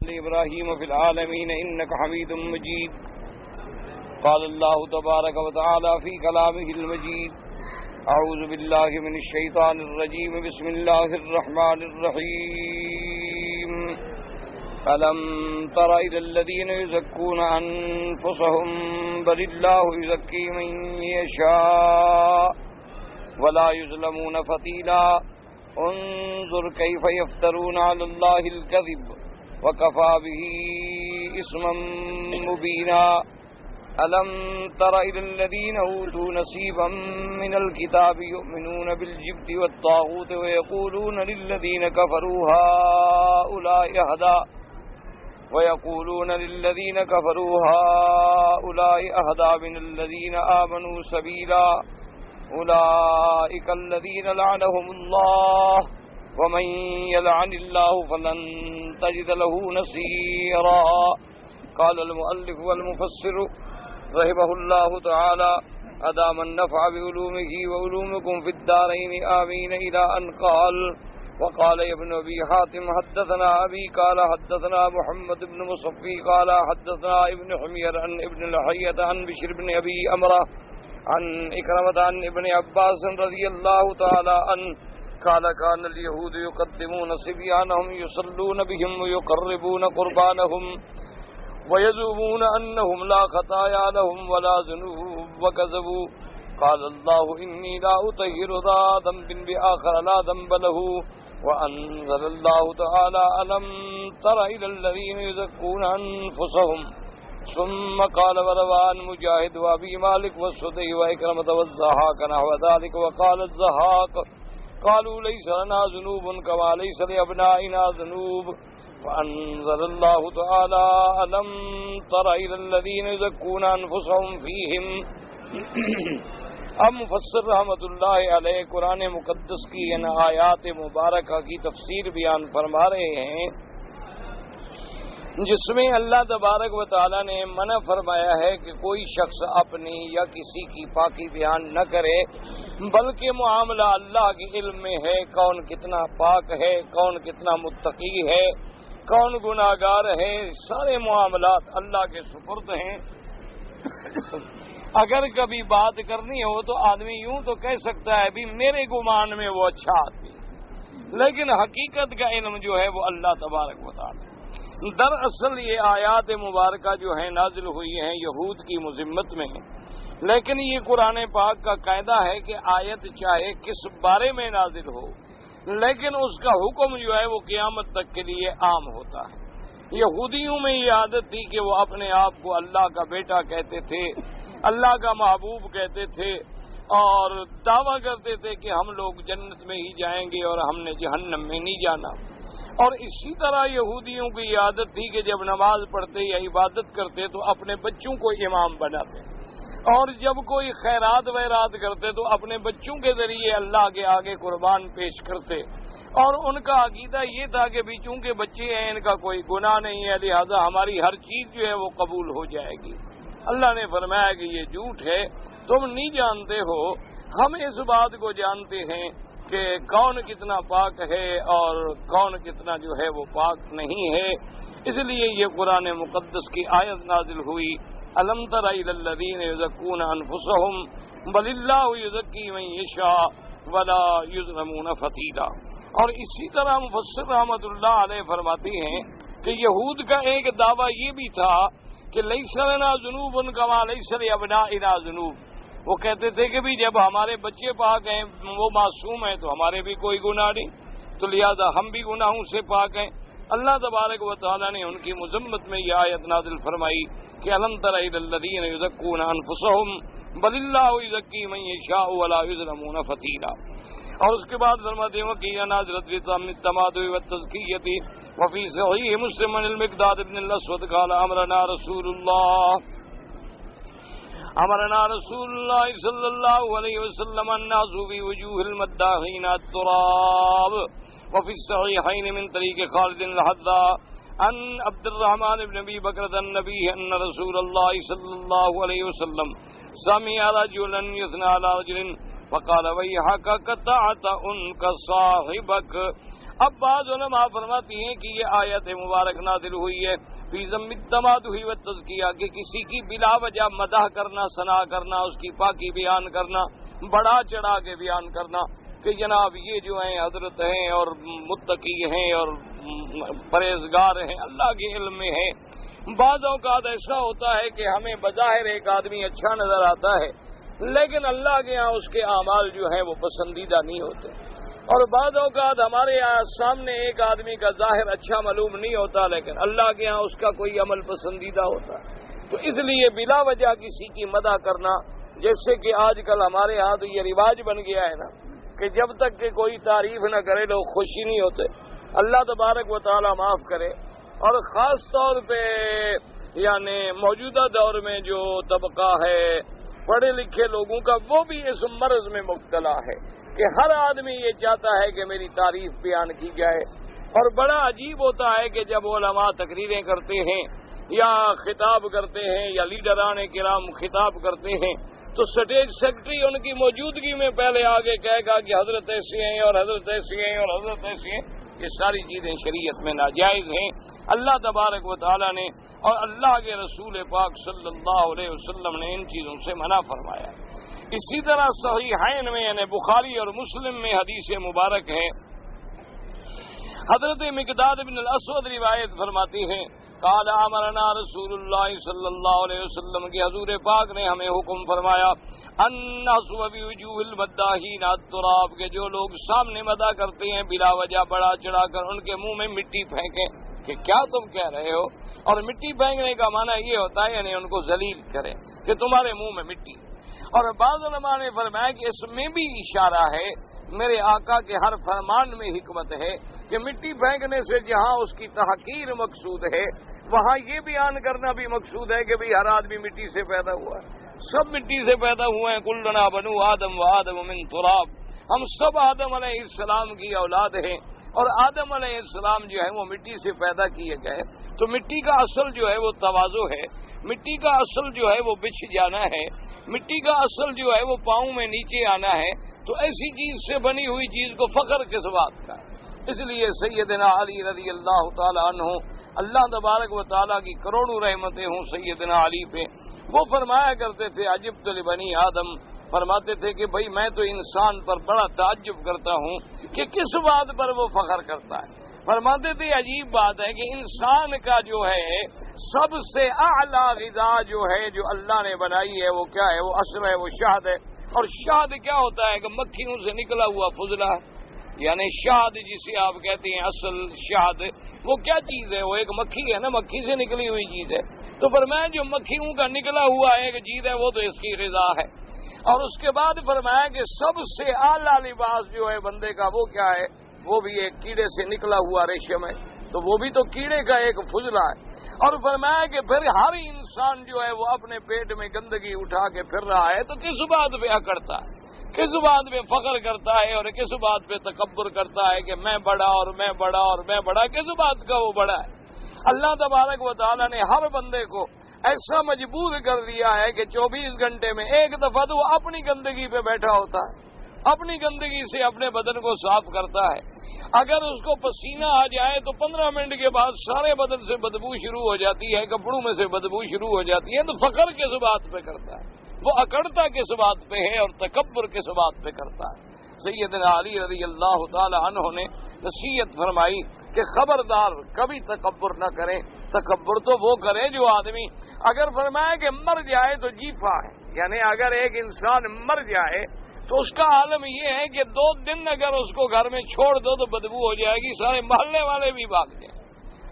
إبراهيم في العالمين إنك حميد مجيد. قال الله تبارك وتعالى في كلامه المجيد: أعوذ بالله من الشيطان الرجيم. بسم الله الرحمن الرحيم. ألم تر إلى الذين يزكون أنفسهم بل الله يزكي من يشاء ولا يظلمون فتيلا. انظر كيف يفترون على الله الكذب وكفى به إثما مبينا. ألم تر إلى الذين أوتوا نصيبا من الكتاب يؤمنون بالجبت والطاغوت ويقولون للذين كفروا هؤلاء أهدى من الذين آمنوا سبيلا. أولئك الذين لعنهم الله ومن يلعن الله فلن تجد له نصيرا. قال المؤلف والمفسر رحمه الله تعالى: أدام النفع بعلومه وعلومكم في الدارين آمين. إلى أن قال: وقال ابن أبي حاتم حدثنا أبي قال حدثنا محمد بن مصفي قال حدثنا ابن حمير عن ابن لحية عن بشر بن أبي أمرة عن إكرمة عن ابن عباس رضي الله تعالى عنه قال: كان اليهود يقدمون صبيانهم يصلون بهم ويقربون قربانهم ويزعمون أنهم لا خطايا لهم ولا ذنوب وكذبوا. قال الله: إني لا أطهر ذا ذنب بآخر لا ذنب له. وأنزل الله تعالى: ألم تر إلى الذين يزكون أنفسهم. ثم قال: وروان مجاهد وأبي مالك والسدي وإكرمة والزهاق نحو ذلك. وقال الزهاق: قالوا ليس لنا ذنوب كما ليس لأبنائنا ذنوب. فأنزل الله تعالى: ألم تر إلى الذين يزكون أنفسهم فيهم. اب مفسر رحمۃ اللہ علیہ قرآن مقدس کی ان آیات مبارکہ کی تفسیر بیان فرما رہے ہیں، جس میں اللہ تبارک و تعالی نے منع فرمایا ہے کہ کوئی شخص اپنی یا کسی کی پاکی بیان نہ کرے، بلکہ معاملہ اللہ کے علم میں ہے، کون کتنا پاک ہے، کون کتنا متقی ہے، کون گناہگار ہے، سارے معاملات اللہ کے سپرد ہیں۔ اگر کبھی بات کرنی ہو تو آدمی یوں تو کہہ سکتا ہے بھی میرے گمان میں وہ اچھا آدمی، لیکن حقیقت کا علم جو ہے وہ اللہ تبارک و تعالی۔ دراصل یہ آیات مبارکہ جو ہیں نازل ہوئی ہیں یہود کی مذمت میں، لیکن یہ قرآن پاک کا قاعدہ ہے کہ آیت چاہے کس بارے میں نازل ہو، لیکن اس کا حکم جو ہے وہ قیامت تک کے لیے عام ہوتا ہے۔ یہودیوں میں یہ عادت تھی کہ وہ اپنے آپ کو اللہ کا بیٹا کہتے تھے، اللہ کا محبوب کہتے تھے، اور دعویٰ کرتے تھے کہ ہم لوگ جنت میں ہی جائیں گے اور ہم نے جہنم میں نہیں جانا۔ اور اسی طرح یہودیوں کی یہ عادت تھی کہ جب نماز پڑھتے یا عبادت کرتے تو اپنے بچوں کو امام بناتے، اور جب کوئی خیرات ویرات کرتے تو اپنے بچوں کے ذریعے اللہ کے آگے قربان پیش کرتے، اور ان کا عقیدہ یہ تھا کہ بھی چونکہ بچے ہیں ان کا کوئی گناہ نہیں ہے، لہذا ہماری ہر چیز جو ہے وہ قبول ہو جائے گی۔ اللہ نے فرمایا کہ یہ جھوٹ ہے، تم نہیں جانتے ہو، ہم اس بات کو جانتے ہیں کہ کون کتنا پاک ہے اور کون کتنا جو ہے وہ پاک نہیں ہے۔ اس لیے یہ قرآن مقدس کی آیت نازل ہوئی: الم تر الی الذین یزکون انفسہم بل اللہ یزکی من یشاء ولا یظلمون فتیلا۔ اور اسی طرح مفسر رحمۃ اللہ علیہ فرماتے ہیں کہ یہود کا ایک دعویٰ یہ بھی تھا کہ لیس لنا ذنوب کما لیس لابنائنا ذنوب۔ وہ کہتے تھے کہ بھی جب ہمارے بچے پاک ہیں، وہ معصوم ہیں، تو ہمارے بھی کوئی گناہ نہیں، تو لہذا ہم بھی گناہوں سے پاک ہیں۔ اللہ تبارک و تعالی نے ان کی مذمت میں یہ آیت نازل فرمائی کہ الم تر الی الذین یزکون انفسہم بل اللہ یزکی من یشاء ولا یظلمون فتیلا۔ اور اس کے بعد فرماتے ہیں کہ یہ نازلت فی التمادع والتزکیۃ وفی صحیح مسلم عن المقداد بن الاسود قال امرنا رسول اللہ صلی اللہ علیہ وسلم ان نعزو فی وجوہ المداحین التراب۔ وفی الصحیحین من طریق خالد الحذاء عن عبد الرحمن بن ابی بکر النبی ان رسول اللہ صلی اللہ علیہ وسلم سمع رجلا یثنی علی رجل فقال ویحک قطعت انک صاحبک اب بعض علماء فرماتی ہیں کہ یہ آیت مبارک نازل ہوئی ہے فی ذم التمادح والتزکیہ، کہ کسی کی بلا وجہ مدح کرنا، ثنا کرنا، اس کی پاکی بیان کرنا، بڑا چڑھا کے بیان کرنا کہ جناب یہ جو ہیں حضرت ہیں اور متقی ہیں اور پرہیزگار ہیں، اللہ کے علم میں ہیں۔ بعض اوقات ایسا ہوتا ہے کہ ہمیں بظاہر ایک آدمی اچھا نظر آتا ہے، لیکن اللہ کے ہاں اس کے اعمال جو ہیں وہ پسندیدہ نہیں ہوتے، اور بعض اوقات ہمارے سامنے ایک آدمی کا ظاہر اچھا معلوم نہیں ہوتا، لیکن اللہ کے ہاں اس کا کوئی عمل پسندیدہ ہوتا ہے۔ تو اس لیے بلا وجہ کسی کی مدح کرنا، جیسے کہ آج کل ہمارے ہاں تو یہ رواج بن گیا ہے نا کہ جب تک کہ کوئی تعریف نہ کرے لوگ خوشی نہیں ہوتے۔ اللہ تبارک و تعالی معاف کرے، اور خاص طور پہ یعنی موجودہ دور میں جو طبقہ ہے پڑھے لکھے لوگوں کا، وہ بھی اس مرض میں مبتلا ہے کہ ہر آدمی یہ چاہتا ہے کہ میری تعریف بیان کی جائے، اور بڑا عجیب ہوتا ہے کہ جب علماء تقریریں کرتے ہیں یا خطاب کرتے ہیں یا لیڈران کرام خطاب کرتے ہیں تو سٹیج سیکرٹری ان کی موجودگی میں پہلے آگے کہے گا کہ حضرت ایسے ہیں اور حضرت ایسے ہیں اور حضرت ایسے ہیں۔ یہ ساری چیزیں شریعت میں ناجائز ہیں، اللہ تبارک و تعالی نے اور اللہ کے رسول پاک صلی اللہ علیہ وسلم نے ان چیزوں سے منع فرمایا۔ اسی طرح صحیحین میں یعنی بخاری اور مسلم میں حدیث مبارک ہے، حضرت مقداد بن الاسود روایت فرماتی ہیں قال امرنا رسول اللہ صلی اللہ علیہ وسلم کہ حضور پاک نے ہمیں حکم فرمایا ان نحسب بوجوہ المداحین التراب، کہ جو لوگ سامنے مدح کرتے ہیں بلا وجہ بڑا چڑھا کر ان کے منہ میں مٹی پھینکیں کہ کیا تم کہہ رہے ہو، اور مٹی پھینکنے کا معنی یہ ہوتا ہے یعنی ان کو ذلیل کریں کہ تمہارے منہ میں مٹی۔ اور بعض علماء نے فرمایا کہ اس میں بھی اشارہ ہے، میرے آقا کے ہر فرمان میں حکمت ہے کہ مٹی پھینکنے سے جہاں اس کی تحقیر مقصود ہے وہاں یہ بیان کرنا بھی مقصود ہے کہ بھئی ہر آدمی مٹی سے پیدا ہوا ہے، سب مٹی سے پیدا ہوئے ہیں، کلنا بنو آدم و آدم من تراب، ہم سب آدم علیہ السلام کی اولاد ہیں، اور آدم علیہ السلام جو ہے وہ مٹی سے پیدا کیے گئے۔ تو مٹی کا اصل جو ہے وہ تواضع ہے، مٹی کا اصل جو ہے وہ بچھ جانا ہے، مٹی کا اصل جو ہے وہ پاؤں میں نیچے آنا ہے۔ تو ایسی چیز سے بنی ہوئی چیز کو فخر کس بات کا؟ اس لیے سیدنا علی رضی اللہ تعالی عنہ، اللہ تبارک و تعالیٰ کی کروڑوں رحمتیں ہوں سیدنا علی پہ، وہ فرمایا کرتے تھے عجبت لبنی آدم، فرماتے تھے کہ بھئی میں تو انسان پر بڑا تعجب کرتا ہوں کہ کس بات پر وہ فخر کرتا ہے۔ فرماتے تھے عجیب بات ہے کہ انسان کا جو ہے سب سے اعلیٰ غذا جو ہے جو اللہ نے بنائی ہے وہ کیا ہے؟ وہ عسل ہے، وہ شہد ہے۔ اور شہد کیا ہوتا ہے کہ مکھیوں سے نکلا ہوا فضلہ ہے، یعنی شہد جسے آپ کہتے ہیں اصل شہد، وہ کیا چیز ہے؟ وہ ایک مکھی ہے نا، مکھی سے نکلی ہوئی چیز ہے۔ تو فرمایا جو مکھیوں کا نکلا ہوا ایک چیز ہے وہ تو اس کی غذا ہے۔ اور اس کے بعد فرمایا کہ سب سے اعلیٰ لباس جو ہے بندے کا وہ کیا ہے؟ وہ بھی ایک کیڑے سے نکلا ہوا ریشم ہے، تو وہ بھی تو کیڑے کا ایک فضلہ ہے۔ اور فرمایا کہ پھر ہر انسان جو ہے وہ اپنے پیٹ میں گندگی اٹھا کے پھر رہا ہے، تو کس بات پہ اکڑتا ہے، کس بات پہ فخر کرتا ہے اور کس بات پہ تکبر کرتا ہے کہ میں بڑا اور میں بڑا اور میں بڑا؟ کس بات کا وہ بڑا ہے؟ اللہ تبارک و تعالیٰ نے ہر بندے کو ایسا مجبور کر دیا ہے کہ 24 گھنٹے میں ایک دفعہ تو وہ اپنی گندگی پہ بیٹھا ہوتا ہے، اپنی گندگی سے اپنے بدن کو صاف کرتا ہے۔ اگر اس کو پسینہ آ جائے تو 15 منٹ کے بعد سارے بدن سے بدبو شروع ہو جاتی ہے، کپڑوں میں سے بدبو شروع ہو جاتی ہے۔ تو فخر کس بات پہ کرتا ہے؟ وہ اکڑتا کس بات پہ ہے اور تکبر کس بات پہ کرتا ہے؟ سیدنا علی رضی اللہ تعالی عنہ نے نصیحت فرمائی کہ خبردار کبھی تکبر نہ کریں، تکبر تو وہ کرے جو آدمی اگر فرمایا کہ مر جائے تو جیفا ہے، یعنی اگر ایک انسان مر جائے تو اس کا عالم یہ ہے کہ 2 دن اگر اس کو گھر میں چھوڑ دو تو بدبو ہو جائے گی، سارے محلے والے بھی بھاگ جائیں۔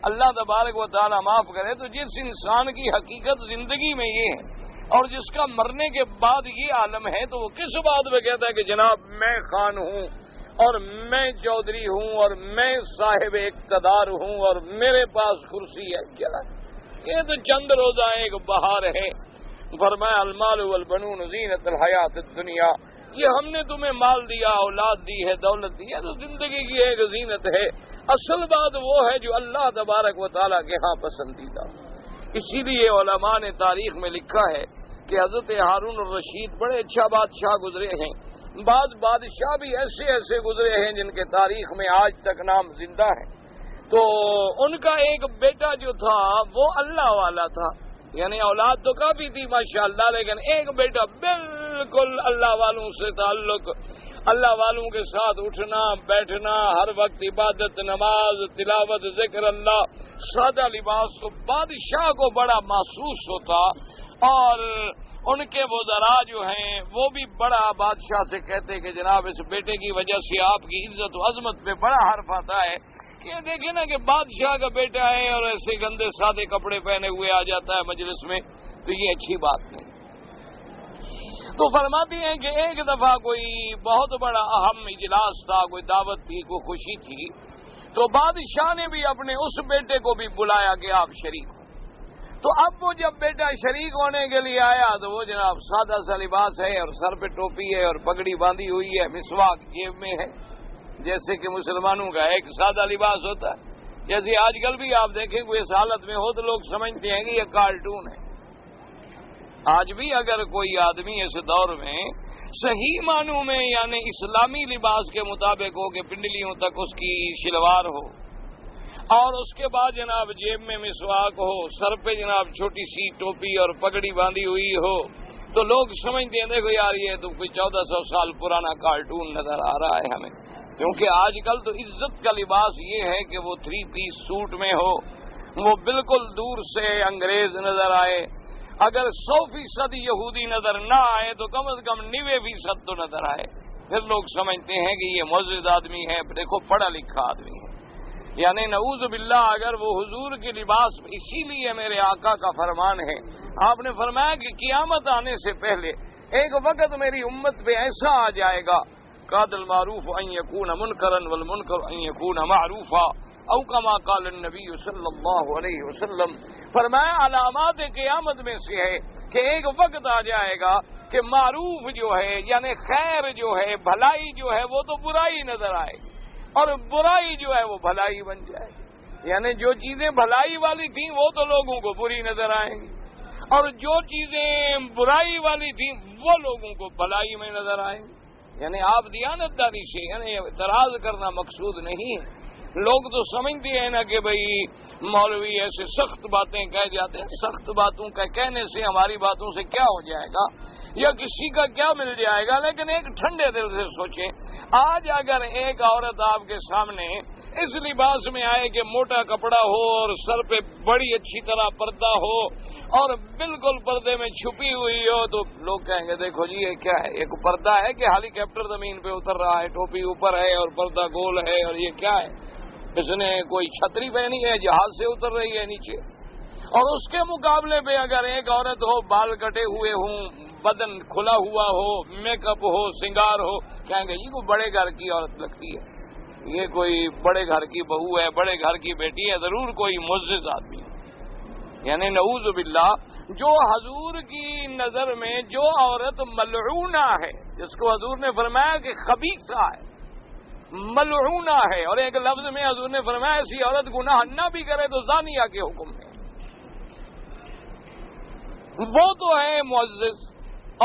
اللہ تبارک و تعالیٰ معاف کرے۔ تو جس انسان کی حقیقت زندگی میں یہ ہے اور جس کا مرنے کے بعد یہ عالم ہے تو وہ کس بات پہ کہتا ہے کہ جناب میں خان ہوں اور میں چودھری ہوں اور میں صاحب اقتدار ہوں اور میرے پاس کرسی ہے؟ کیا یہ تو چند روزہ ایک بہار ہے۔ فرمایا المال والبنون زینت الحیات الدنیا، یہ ہم نے تمہیں مال دیا، اولاد دی ہے، دولت دی ہے، تو زندگی کی ایک زینت ہے۔ اصل بات وہ ہے جو اللہ تبارک و تعالیٰ کے ہاں پسندیدہ۔ اسی لیے علماء نے تاریخ میں لکھا ہے کہ حضرت ہارون الرشید بڑے اچھا بادشاہ گزرے ہیں، بعض بادشاہ بھی ایسے ایسے گزرے ہیں جن کے تاریخ میں آج تک نام زندہ ہے. تو ان کا ایک بیٹا جو تھا وہ اللہ والا تھا، یعنی اولاد تو کافی تھی ماشاءاللہ، لیکن ایک بیٹا بالکل اللہ والوں سے تعلق، اللہ والوں کے ساتھ اٹھنا بیٹھنا، ہر وقت عبادت، نماز، تلاوت، ذکر اللہ، سادہ لباس. تو بادشاہ کو بڑا محسوس ہوتا، اور ان کے وزراء جو ہیں وہ بھی بڑا بادشاہ سے کہتے کہ جناب اس بیٹے کی وجہ سے آپ کی عزت و عظمت پہ بڑا حرف آتا ہے کہ دیکھیں نا کہ بادشاہ کا بیٹا ہے اور ایسے گندے سادے کپڑے پہنے ہوئے آ جاتا ہے مجلس میں، تو یہ اچھی بات نہیں. تو فرماتی ہیں کہ ایک دفعہ کوئی بہت بڑا اہم اجلاس تھا، کوئی دعوت تھی، کوئی خوشی تھی، تو بادشاہ نے بھی اپنے اس بیٹے کو بھی بلایا کہ آپ شریک ہو. تو اب وہ جب بیٹا شریک ہونے کے لیے آیا تو وہ جناب سادہ سا لباس ہے اور سر پہ ٹوپی ہے اور پگڑی باندھی ہوئی ہے، مسواک جیب میں ہے، جیسے کہ مسلمانوں کا ایک سادہ لباس ہوتا ہے. جیسے آج کل بھی آپ دیکھیں کوئی اس حالت میں ہو تو لوگ سمجھتے ہیں کہ یہ کارٹون ہے. آج بھی اگر کوئی آدمی اس دور میں صحیح معنوں میں یعنی اسلامی لباس کے مطابق ہو کہ پنڈلیوں تک اس کی شلوار ہو اور اس کے بعد جناب جیب میں مسواک ہو، سر پہ جناب چھوٹی سی ٹوپی اور پگڑی باندھی ہوئی ہو، تو لوگ سمجھتے ہیں دیکھو یار یہ تو کوئی 1400 سال پرانا کارٹون نظر آ رہا ہے ہمیں. کیونکہ آج کل تو عزت کا لباس یہ ہے کہ وہ 3 پیس سوٹ میں ہو، وہ بالکل دور سے انگریز نظر آئے، اگر 100% یہودی نظر نہ آئے تو کم از کم 90% تو نظر آئے، پھر لوگ سمجھتے ہیں کہ یہ معزز آدمی ہے، دیکھو پڑھا لکھا آدمی ہے. یعنی نعوذ باللہ اگر وہ حضور کے لباس، اسی لیے میرے آقا کا فرمان ہے، آپ نے فرمایا کہ قیامت آنے سے پہلے ایک وقت میری امت پہ ایسا آ جائے گا قاد المعروف ان یکون منکرا والمنکر ان یکون معروفا او کما قال النبی صلی اللہ علیہ وسلم. فرمایا علامات قیامت میں سے ہے کہ ایک وقت آ جائے گا کہ معروف جو ہے یعنی خیر جو ہے، بھلائی جو ہے، وہ تو برائی نظر آئے اور برائی جو ہے وہ بھلائی بن جائے. یعنی جو چیزیں بھلائی والی تھیں وہ تو لوگوں کو بری نظر آئیں گی، اور جو چیزیں برائی والی تھیں وہ لوگوں کو بھلائی میں نظر آئیں گی. یعنی آپ دیانتداری سے یعنی اعتراض کرنا مقصود نہیں ہے. لوگ تو سمجھتے ہیں نا کہ بھئی مولوی ایسے سخت باتیں کہہ جاتے ہیں، سخت باتوں کا کہنے سے ہماری باتوں سے کیا ہو جائے گا یا کسی کا کیا مل جائے گا. لیکن ایک ٹھنڈے دل سے سوچیں، آج اگر ایک عورت آپ کے سامنے اس لباس میں آئے کہ موٹا کپڑا ہو اور سر پہ بڑی اچھی طرح پردہ ہو اور بالکل پردے میں چھپی ہوئی ہو، تو لوگ کہیں گے دیکھو جی یہ کیا ہے، ایک پردہ ہے کہ ہیلی کاپٹر زمین پہ اتر رہا ہے، ٹوپی اوپر ہے اور پردہ گول ہے، اور یہ کیا ہے، اس نے کوئی چھتری پہنی ہے، جہاز سے اتر رہی ہے نیچے. اور اس کے مقابلے پہ اگر ایک عورت ہو، بال کٹے ہوئے ہوں، بدن کھلا ہوا ہو، میک اپ ہو، سنگار ہو، کہیں گے یہ کوئی بڑے گھر کی عورت لگتی ہے، یہ کوئی بڑے گھر کی بہو ہے، بڑے گھر کی بیٹی ہے، ضرور کوئی معزز آدمی ہے. یعنی نعوذ باللہ جو حضور کی نظر میں جو عورت ملعونہ ہے، جس کو حضور نے فرمایا کہ خبیثہ ہے، ملعونہ ہے، اور ایک لفظ میں حضور نے فرمایا ایسی عورت گناہ نہ بھی کرے تو زانیہ کے حکم میں، وہ تو ہے معزز.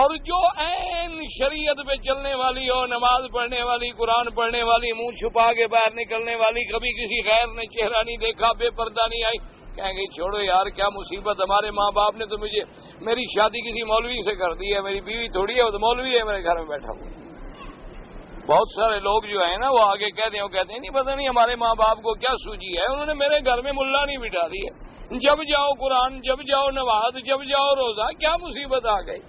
اور جو عین شریعت پہ چلنے والی ہو، نماز پڑھنے والی، قرآن پڑھنے والی، منہ چھپا کے باہر نکلنے والی، کبھی کسی غیر نے چہرہ نہیں دیکھا، بے پردہ نہیں آئی، کہیں گے چھوڑو یار کیا مصیبت، ہمارے ماں باپ نے تو میری شادی کسی مولوی سے کر دی ہے، میری بیوی تھوڑی ہے، وہ تو مولوی ہے میرے گھر میں بیٹھا ہوا. بہت سارے لوگ جو ہیں نا وہ آگے کہتے ہیں، وہ کہتے ہیں نہیں پتہ نہیں ہمارے ماں باپ کو کیا سوجی ہے، انہوں نے میرے گھر میں ملا نہیں بٹھا دی ہے، جب جاؤ قرآن، جب جاؤ نماز، جب جاؤ روزہ، کیا مصیبت آ گئی،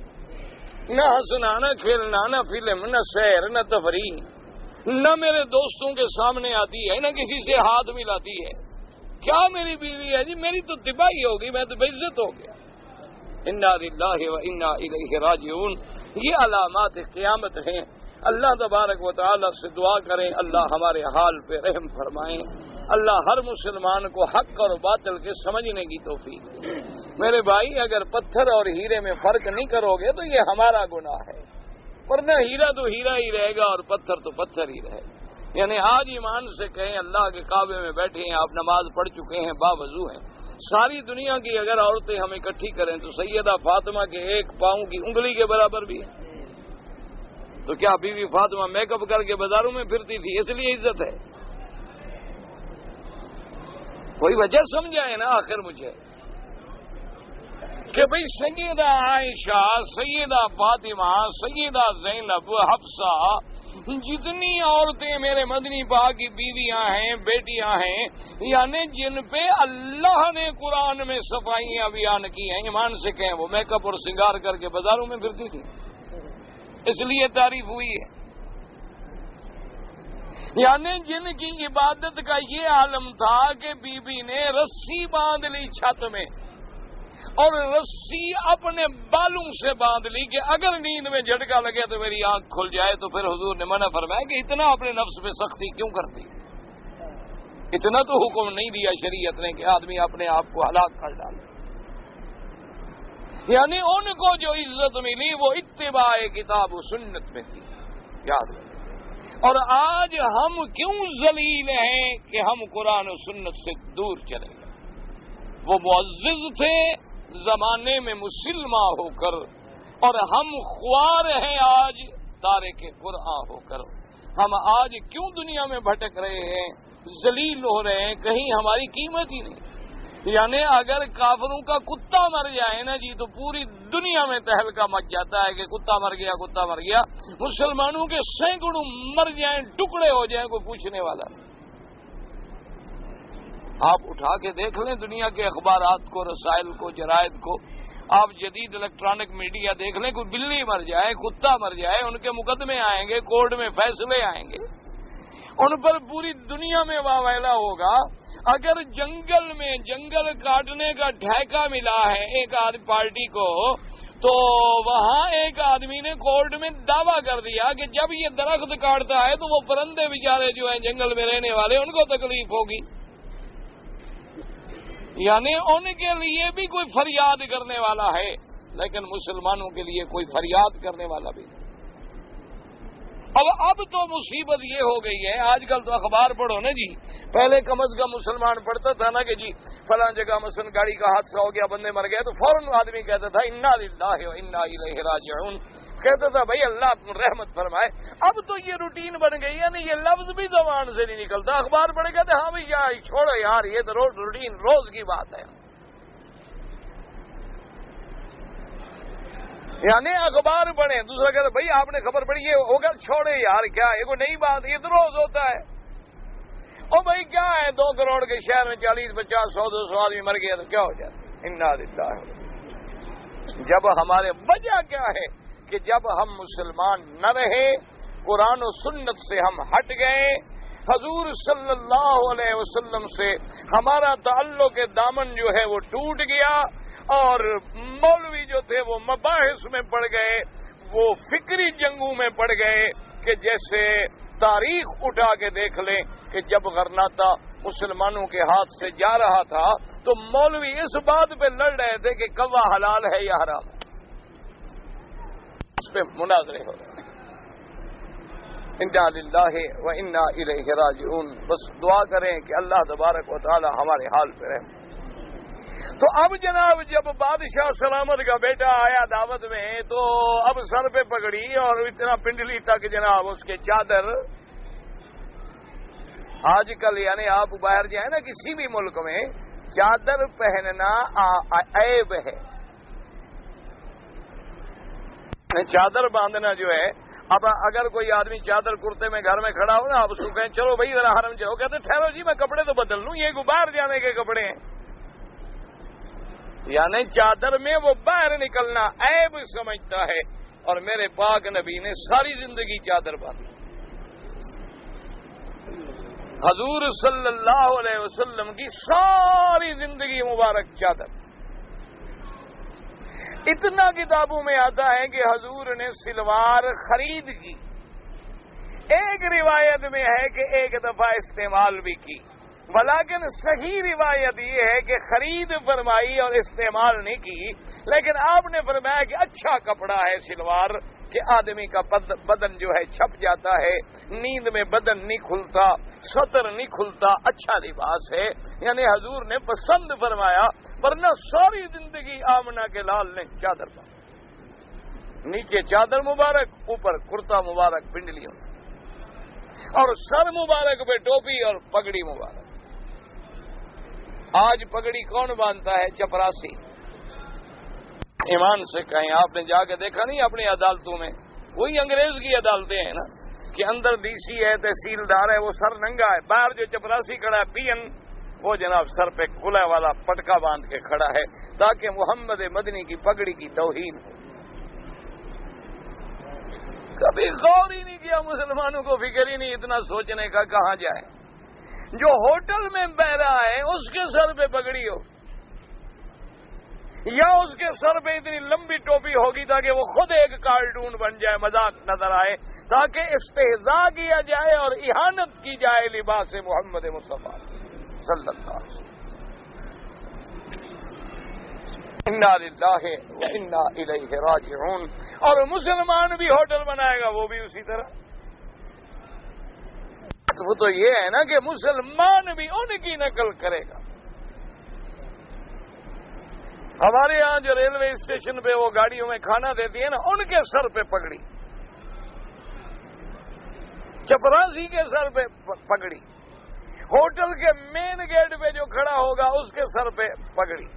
نہ ہنسنا، نہ کھیلنا، نہ فلم، نہ سیر، نہ تفریح، نہ میرے دوستوں کے سامنے آتی ہے، نہ کسی سے ہاتھ ملاتی ہے. کیا میری بیوی ہے جی، میری تو تباہی ہوگی، میں تو بے عزت ہو گیا. انا للہ و انا الیہ راجعون. یہ علامات قیامت ہیں. اللہ تبارک و تعالی سے دعا کریں اللہ ہمارے حال پہ رحم فرمائیں، اللہ ہر مسلمان کو حق اور باطل کے سمجھنے کی توفیق دے. میرے بھائی اگر پتھر اور ہیرے میں فرق نہیں کرو گے تو یہ ہمارا گناہ ہے، ورنہ ہیرا تو ہیرا ہی رہے گا اور پتھر تو پتھر ہی رہے گا. یعنی آج ایمان سے کہیں اللہ کے کعبے میں بیٹھے ہیں، آپ نماز پڑھ چکے ہیں، باوضو ہیں، ساری دنیا کی اگر عورتیں ہم اکٹھی کریں تو سیدہ فاطمہ کے ایک پاؤں کی انگلی کے برابر بھی ہے. تو کیا بیوی فاطمہ میک اپ کر کے بازاروں میں پھرتی تھی اس لیے عزت ہے؟ کوئی وجہ سمجھائے نا آخر مجھے کہ بھئی سیدہ عائشہ، سیدہ فاطمہ، سیدہ زینب، حفصہ، جتنی عورتیں میرے مدنی پاک کی بیویاں ہیں، بیٹیاں ہیں، یعنی جن پہ اللہ نے قرآن میں صفائیاں بیان کی ہیں، ایمان سے کہیں وہ میک اپ اور سنگار کر کے بازاروں میں پھرتی تھی، اس لیے تعریف ہوئی ہے۔ یعنی جن کی عبادت کا یہ عالم تھا کہ بی بی نے رسی باندھ لی چھت میں اور رسی اپنے بالوں سے باندھ لی کہ اگر نیند میں جھٹکا لگے تو میری آنکھ کھل جائے، تو پھر حضور نے منع فرمایا کہ اتنا اپنے نفس پہ سختی کیوں کرتی؟ اتنا تو حکم نہیں دیا شریعت نے کہ آدمی اپنے آپ کو ہلاک کر ڈالے۔ یعنی ان کو جو عزت ملی وہ اتباع کتاب و سنت میں تھی، یاد رکھیں۔ اور آج ہم کیوں ذلیل ہیں کہ ہم قرآن و سنت سے دور چلے گئے؟ وہ معزز تھے زمانے میں مسلمہ ہو کر، اور ہم خوار ہیں آج تارک قرآن ہو کر۔ ہم آج کیوں دنیا میں بھٹک رہے ہیں، ذلیل ہو رہے ہیں، کہیں ہماری قیمت ہی نہیں۔ یعنی اگر کافروں کا کتا مر جائے نا جی تو پوری دنیا میں تہلکہ مچ جاتا ہے کہ کتا مر گیا، کتا مر گیا۔ مسلمانوں کے سینکڑوں مر جائیں، ٹکڑے ہو جائیں، کوئی پوچھنے والا نہیں۔ آپ اٹھا کے دیکھ لیں دنیا کے اخبارات کو، رسائل کو، جرائد کو، آپ جدید الیکٹرانک میڈیا دیکھ لیں، کوئی بلی مر جائے، کتا مر جائے، ان کے مقدمے آئیں گے، کورٹ میں فیصلے آئیں گے، ان پر پوری دنیا میں واویلا ہوگا۔ اگر جنگل میں جنگل کاٹنے کا ٹھیکہ ملا ہے ایک پارٹی کو، تو وہاں ایک آدمی نے کورٹ میں دعویٰ کر دیا کہ جب یہ درخت کاٹتا ہے تو وہ پرندے بیچارے جو ہیں جنگل میں رہنے والے ان کو تکلیف ہوگی۔ یعنی ان کے لیے بھی کوئی فریاد کرنے والا ہے، لیکن مسلمانوں کے لیے کوئی فریاد کرنے والا بھی نہیں۔ اب تو مصیبت یہ ہو گئی ہے، آج کل تو اخبار پڑھو نا جی، پہلے کم از کم مسلمان پڑھتا تھا نا کہ جی فلاں جگہ مثلا گاڑی کا حادثہ ہو گیا، بندے مر گئے، تو فوراً آدمی کہتا تھا انا للہ و انا الیہ راجعون، کہتا تھا بھائی اللہ رحمت فرمائے۔ اب تو یہ روٹین بن گئی ہے، یعنی یہ لفظ بھی زبان سے نہیں نکلتا، اخبار پڑھے کہتے ہاں بھائی یار چھوڑو یار، یہ تو روٹین روز کی بات ہے۔ یعنی اخبار پڑھیں، دوسرا کہتا بھائی آپ نے خبر پڑھی یہ ہوگا، چھوڑے یار کیا یہ کوئی نئی بات، یہ تو روز ہوتا ہے۔ او بھائی کیا ہے 2 کروڑ کے شہر میں 40 50 100 200 آدمی مر گیا تو کیا ہو جاتا؟ انا للہ۔ جب ہمارے وجہ کیا ہے کہ جب ہم مسلمان نہ رہے، قرآن و سنت سے ہم ہٹ گئے، حضور صلی اللہ علیہ وسلم سے ہمارا تعلق دامن جو ہے وہ ٹوٹ گیا، اور مولوی جو تھے وہ مباحث میں پڑ گئے، وہ فکری جنگوں میں پڑ گئے کہ جیسے تاریخ اٹھا کے دیکھ لیں کہ جب غرناطہ مسلمانوں کے ہاتھ سے جا رہا تھا تو مولوی اس بات پہ لڑ رہے تھے کہ کوا حلال ہے یا حرام ہے، اس پہ مناظرے ہو رہے ہیں۔ انا للہ و انا الیہ راجعون۔ بس دعا کریں کہ اللہ تبارک و تعالی ہمارے حال پہ رحم۔ تو اب جناب جب بادشاہ سلامت کا بیٹا آیا دعوت میں تو اب سر پہ پکڑی اور اتنا پنڈلی تک جناب اس کے چادر۔ آج کل یعنی آپ باہر جائیں نا کسی بھی ملک میں، چادر پہننا عیب ہے، چادر باندھنا جو ہے۔ اب اگر کوئی آدمی چادر کرتے میں گھر میں کھڑا ہو نا، آپ اس کو کہیں چلو بھائی ذرا حرم چلو، کہتے ٹھہرو جی میں کپڑے تو بدل لوں، یہ باہر جانے کے کپڑے ہیں۔ یعنی چادر میں وہ باہر نکلنا عیب سمجھتا ہے، اور میرے پاک نبی نے ساری زندگی چادر باندھی۔ حضور صلی اللہ علیہ وسلم کی ساری زندگی مبارک چادر۔ اتنا کتابوں میں آتا ہے کہ حضور نے سلوار خرید کی، ایک روایت میں ہے کہ ایک دفعہ استعمال بھی کی، ولیکن صحیح روایت یہ ہے کہ خرید فرمائی اور استعمال نہیں کی، لیکن آپ نے فرمایا کہ اچھا کپڑا ہے سلوار کہ آدمی کا بدن جو ہے چھپ جاتا ہے، نیند میں بدن نہیں کھلتا، سطر نہیں کھلتا، اچھا لباس ہے، یعنی حضور نے پسند فرمایا، ورنہ ساری زندگی آمنہ کے لال نے چادر باندھی۔ نیچے چادر مبارک، اوپر کرتا مبارک پنڈلیوں، اور سر مبارک پہ ٹوپی اور پگڑی مبارک۔ آج پگڑی کون باندھتا ہے؟ چپراسی۔ ایمان سے کہیں، آپ نے جا کے دیکھا نہیں اپنی عدالتوں میں؟ وہی انگریز کی عدالتیں ہیں نا، کہ اندر ڈی سی ہے، تحصیلدار ہے، وہ سر ننگا ہے، باہر جو چپراسی کھڑا ہے پی این، وہ جناب سر پہ کھلا والا پٹکا باندھ کے کھڑا ہے تاکہ محمد مدنی کی پگڑی کی توہین ہو۔ کبھی غور ہی نہیں کیا، مسلمانوں کو فکر ہی نہیں اتنا سوچنے کا کہاں جائے۔ جو ہوٹل میں بہ رہا ہے اس کے سر پہ پگڑی ہو، یا اس کے سر پہ اتنی لمبی ٹوپی ہوگی تاکہ وہ خود ایک کارٹون بن جائے، مذاق نظر آئے، تاکہ استہزاء کیا جائے اور اہانت کی جائے لباس محمد مصطفیٰ صلی اللہ علیہ وسلم۔ انا للہ و انا الیہ راجعون۔ اور مسلمان بھی ہوٹل بنائے گا، وہ بھی اسی طرح۔ وہ تو یہ ہے نا کہ مسلمان بھی ان کی نقل کرے گا۔ ہمارے یہاں جو ریلوے اسٹیشن پہ وہ گاڑیوں میں کھانا دیتی ہے نا، ان کے سر پہ پگڑی، چپراسی کے سر پہ پگڑی، ہوٹل کے مین گیٹ پہ جو کھڑا ہوگا اس کے سر پہ پگڑی۔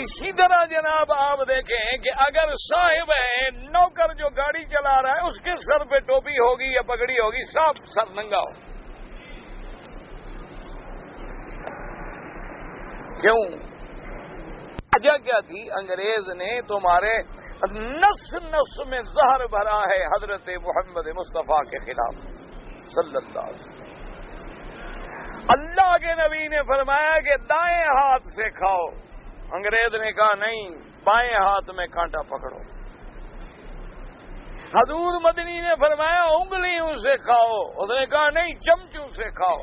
اسی طرح جناب آپ دیکھیں کہ اگر صاحب ہے، نوکر جو گاڑی چلا رہا ہے، اس کے سر پہ ٹوپی ہوگی یا پگڑی ہوگی، صاف سر ننگا ہو۔ کیوں؟ وجہ کیا تھی؟ انگریز نے تمہارے نس نس میں زہر بھرا ہے حضرت محمد مصطفیٰ کے خلاف صلی اللہ علیہ وسلم۔ اللہ کے نبی نے فرمایا کہ دائیں ہاتھ سے کھاؤ، انگریز نے کہا نہیں، بائیں ہاتھ میں کانٹا پکڑو۔ حضور مدنی نے فرمایا انگلیوں سے کھاؤ، اس نے کہا نہیں، چمچوں سے کھاؤ۔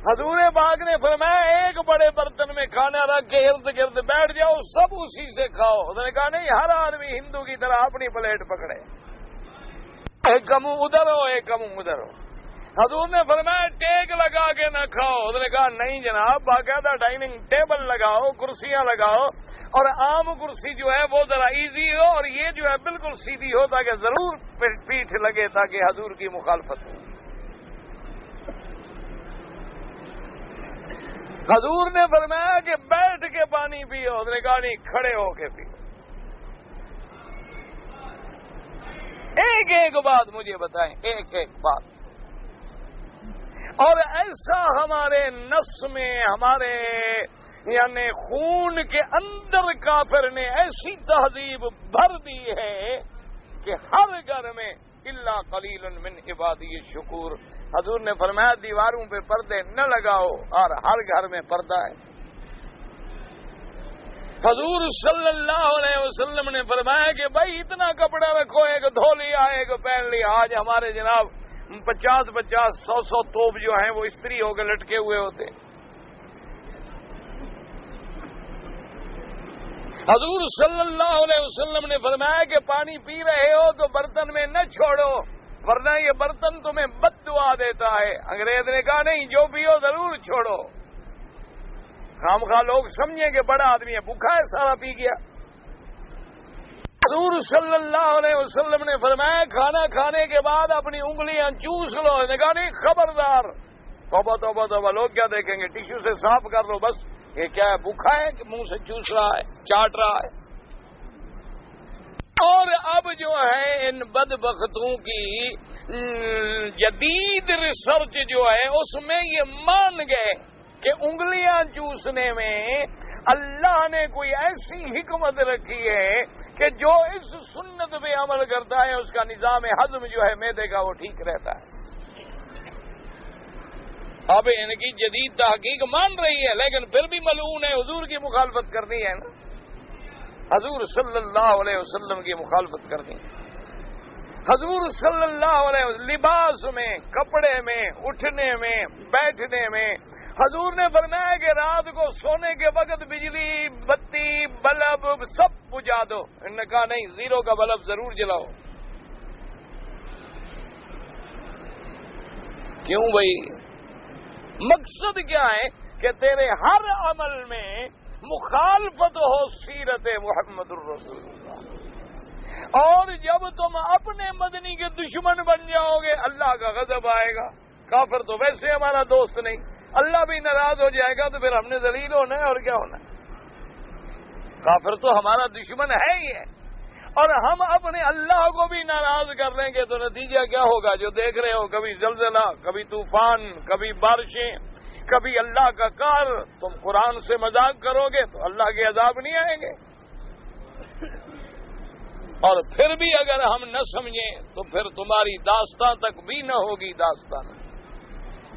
حضور پاک نے فرمایا ایک بڑے برتن میں کھانا رکھ کے ارد گرد بیٹھ جاؤ، سب اسی سے کھاؤ۔ اس نے کہا نہیں، ہر آدمی ہندو کی طرح اپنی پلیٹ پکڑے، ایک کمو ادھر ہو ایک کمو ادھر ہو۔ حضور نے فرمایا ٹیک لگا کے نہ کھاؤ۔ اس نے کہا نہیں جناب، باقاعدہ ڈائننگ ٹیبل لگاؤ، کرسیاں لگاؤ، اور عام کرسی جو ہے وہ ذرا ایزی ہو، اور یہ جو ہے بالکل سیدھی ہو تاکہ ضرور پیٹھ لگے، تاکہ حضور کی مخالفت ہو۔ حضور نے فرمایا کہ بیٹھ کے پانی پیو، اس نے کہا نہیں، کھڑے ہو کے پیو۔ ایک ایک بات مجھے بتائیں، ایک ایک بات۔ اور ایسا ہمارے نس میں، ہمارے یعنی خون کے اندر کافر نے ایسی تہذیب بھر دی ہے کہ ہر گھر میں الا قلیل من عبادی الشکور۔ حضور نے فرمایا دیواروں پہ پردے نہ لگاؤ، اور ہر گھر میں پردہ ہے۔ حضور صلی اللہ علیہ وسلم نے فرمایا کہ بھائی اتنا کپڑا رکھو، ایک دھو لیا ایک پہن لیا۔ آج ہمارے جناب 50 100 توپ جو ہیں وہ استری ہو کے لٹکے ہوئے ہوتے۔ حضور صلی اللہ علیہ وسلم نے فرمایا کہ پانی پی رہے ہو تو برتن میں نہ چھوڑو، ورنہ یہ برتن تمہیں بد دعا دیتا ہے۔ انگریز نے کہا نہیں، جو پیو ضرور چھوڑو، خام خواہ لوگ سمجھیں کہ بڑا آدمی ہے، بھوکا ہے سارا پی گیا۔ حضور صلی اللہ علیہ وسلم نے فرمایا کھانا کھانے کے بعد اپنی انگلیاں چوس لو۔ نے کہا نہیں، خبردار، توبہ توبہ توبہ، لوگ کیا دیکھیں گے، ٹیشو سے صاف کر لو بس۔ یہ کیا ہے، بھوکا ہے کہ منہ سے چوس رہا ہے، چاٹ رہا ہے؟ اور اب جو ہے ان بدبختوں کی جدید ریسرچ جو ہے اس میں یہ مان گئے کہ انگلیاں چوسنے میں اللہ نے کوئی ایسی حکمت رکھی ہے کہ جو اس سنت پہ عمل کرتا ہے اس کا نظام ہضم جو ہے معدے کا وہ ٹھیک رہتا ہے۔ اب ان کی جدید تحقیق مان رہی ہے، لیکن پھر بھی ملعون ہے، حضور کی مخالفت کرنی ہے نا، حضور صلی اللہ علیہ وسلم کی مخالفت کرنی ہے۔ حضور صلی اللہ علیہ وسلم لباس میں، کپڑے میں، اٹھنے میں، بیٹھنے میں، حضور نے فرمایا کہ رات کو سونے کے وقت بجلی، بتی، بلب سب بجھا دو۔ انہوں نے کہا نہیں، زیرو کا بلب ضرور جلاؤ۔ کیوں بھائی؟ مقصد کیا ہے کہ تیرے ہر عمل میں مخالفت ہو سیرت محمد الرسول اللہ، اور جب تم اپنے مدنی کے دشمن بن جاؤ گے اللہ کا غضب آئے گا۔ کافر تو ویسے ہمارا دوست نہیں، اللہ بھی ناراض ہو جائے گا تو پھر ہم نے ذلیل ہونا ہے اور کیا ہونا ہے۔ کافر تو ہمارا دشمن ہے ہی ہے، اور ہم اپنے اللہ کو بھی ناراض کر لیں گے تو نتیجہ کیا ہوگا؟ جو دیکھ رہے ہو، کبھی زلزلہ، کبھی طوفان، کبھی بارشیں، کبھی اللہ کا کار۔ تم قرآن سے مذاق کرو گے تو اللہ کے عذاب نہیں آئیں گے، اور پھر بھی اگر ہم نہ سمجھیں تو پھر تمہاری داستان تک بھی نہ ہوگی داستان۔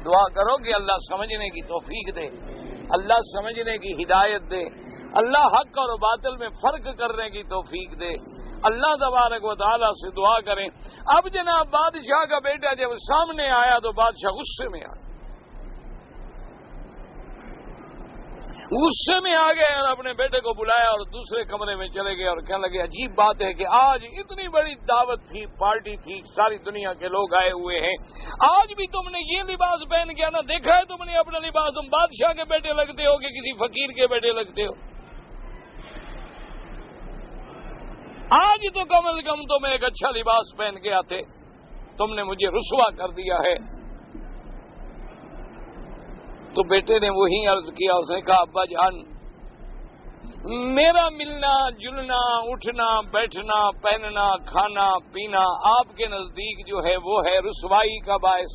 دعا کرو کہ اللہ سمجھنے کی توفیق دے، اللہ سمجھنے کی ہدایت دے، اللہ حق اور باطل میں فرق کرنے کی توفیق دے۔ اللہ تبارک و تعالیٰ سے دعا کریں۔ اب جناب بادشاہ کا بیٹا جب سامنے آیا تو بادشاہ غصے میں آ گئے اور اپنے بیٹے کو بلایا اور دوسرے کمرے میں چلے گئے اور کہنے لگے عجیب بات ہے کہ آج اتنی بڑی دعوت تھی، پارٹی تھی، ساری دنیا کے لوگ آئے ہوئے ہیں، آج بھی تم نے یہ لباس پہن کے آنا؟ دیکھا ہے تم نے اپنا لباس؟ تم بادشاہ کے بیٹے لگتے ہو کہ کسی فقیر کے بیٹے لگتے ہو؟ آج تو کم از کم تم ایک اچھا لباس پہن کے آتے، تم نے مجھے رسوا کر دیا ہے۔ تو بیٹے نے وہی عرض کیا، اس نے کہا ابا جان، میرا ملنا جلنا، اٹھنا بیٹھنا، پہننا کھانا پینا آپ کے نزدیک جو ہے وہ ہے رسوائی کا باعث،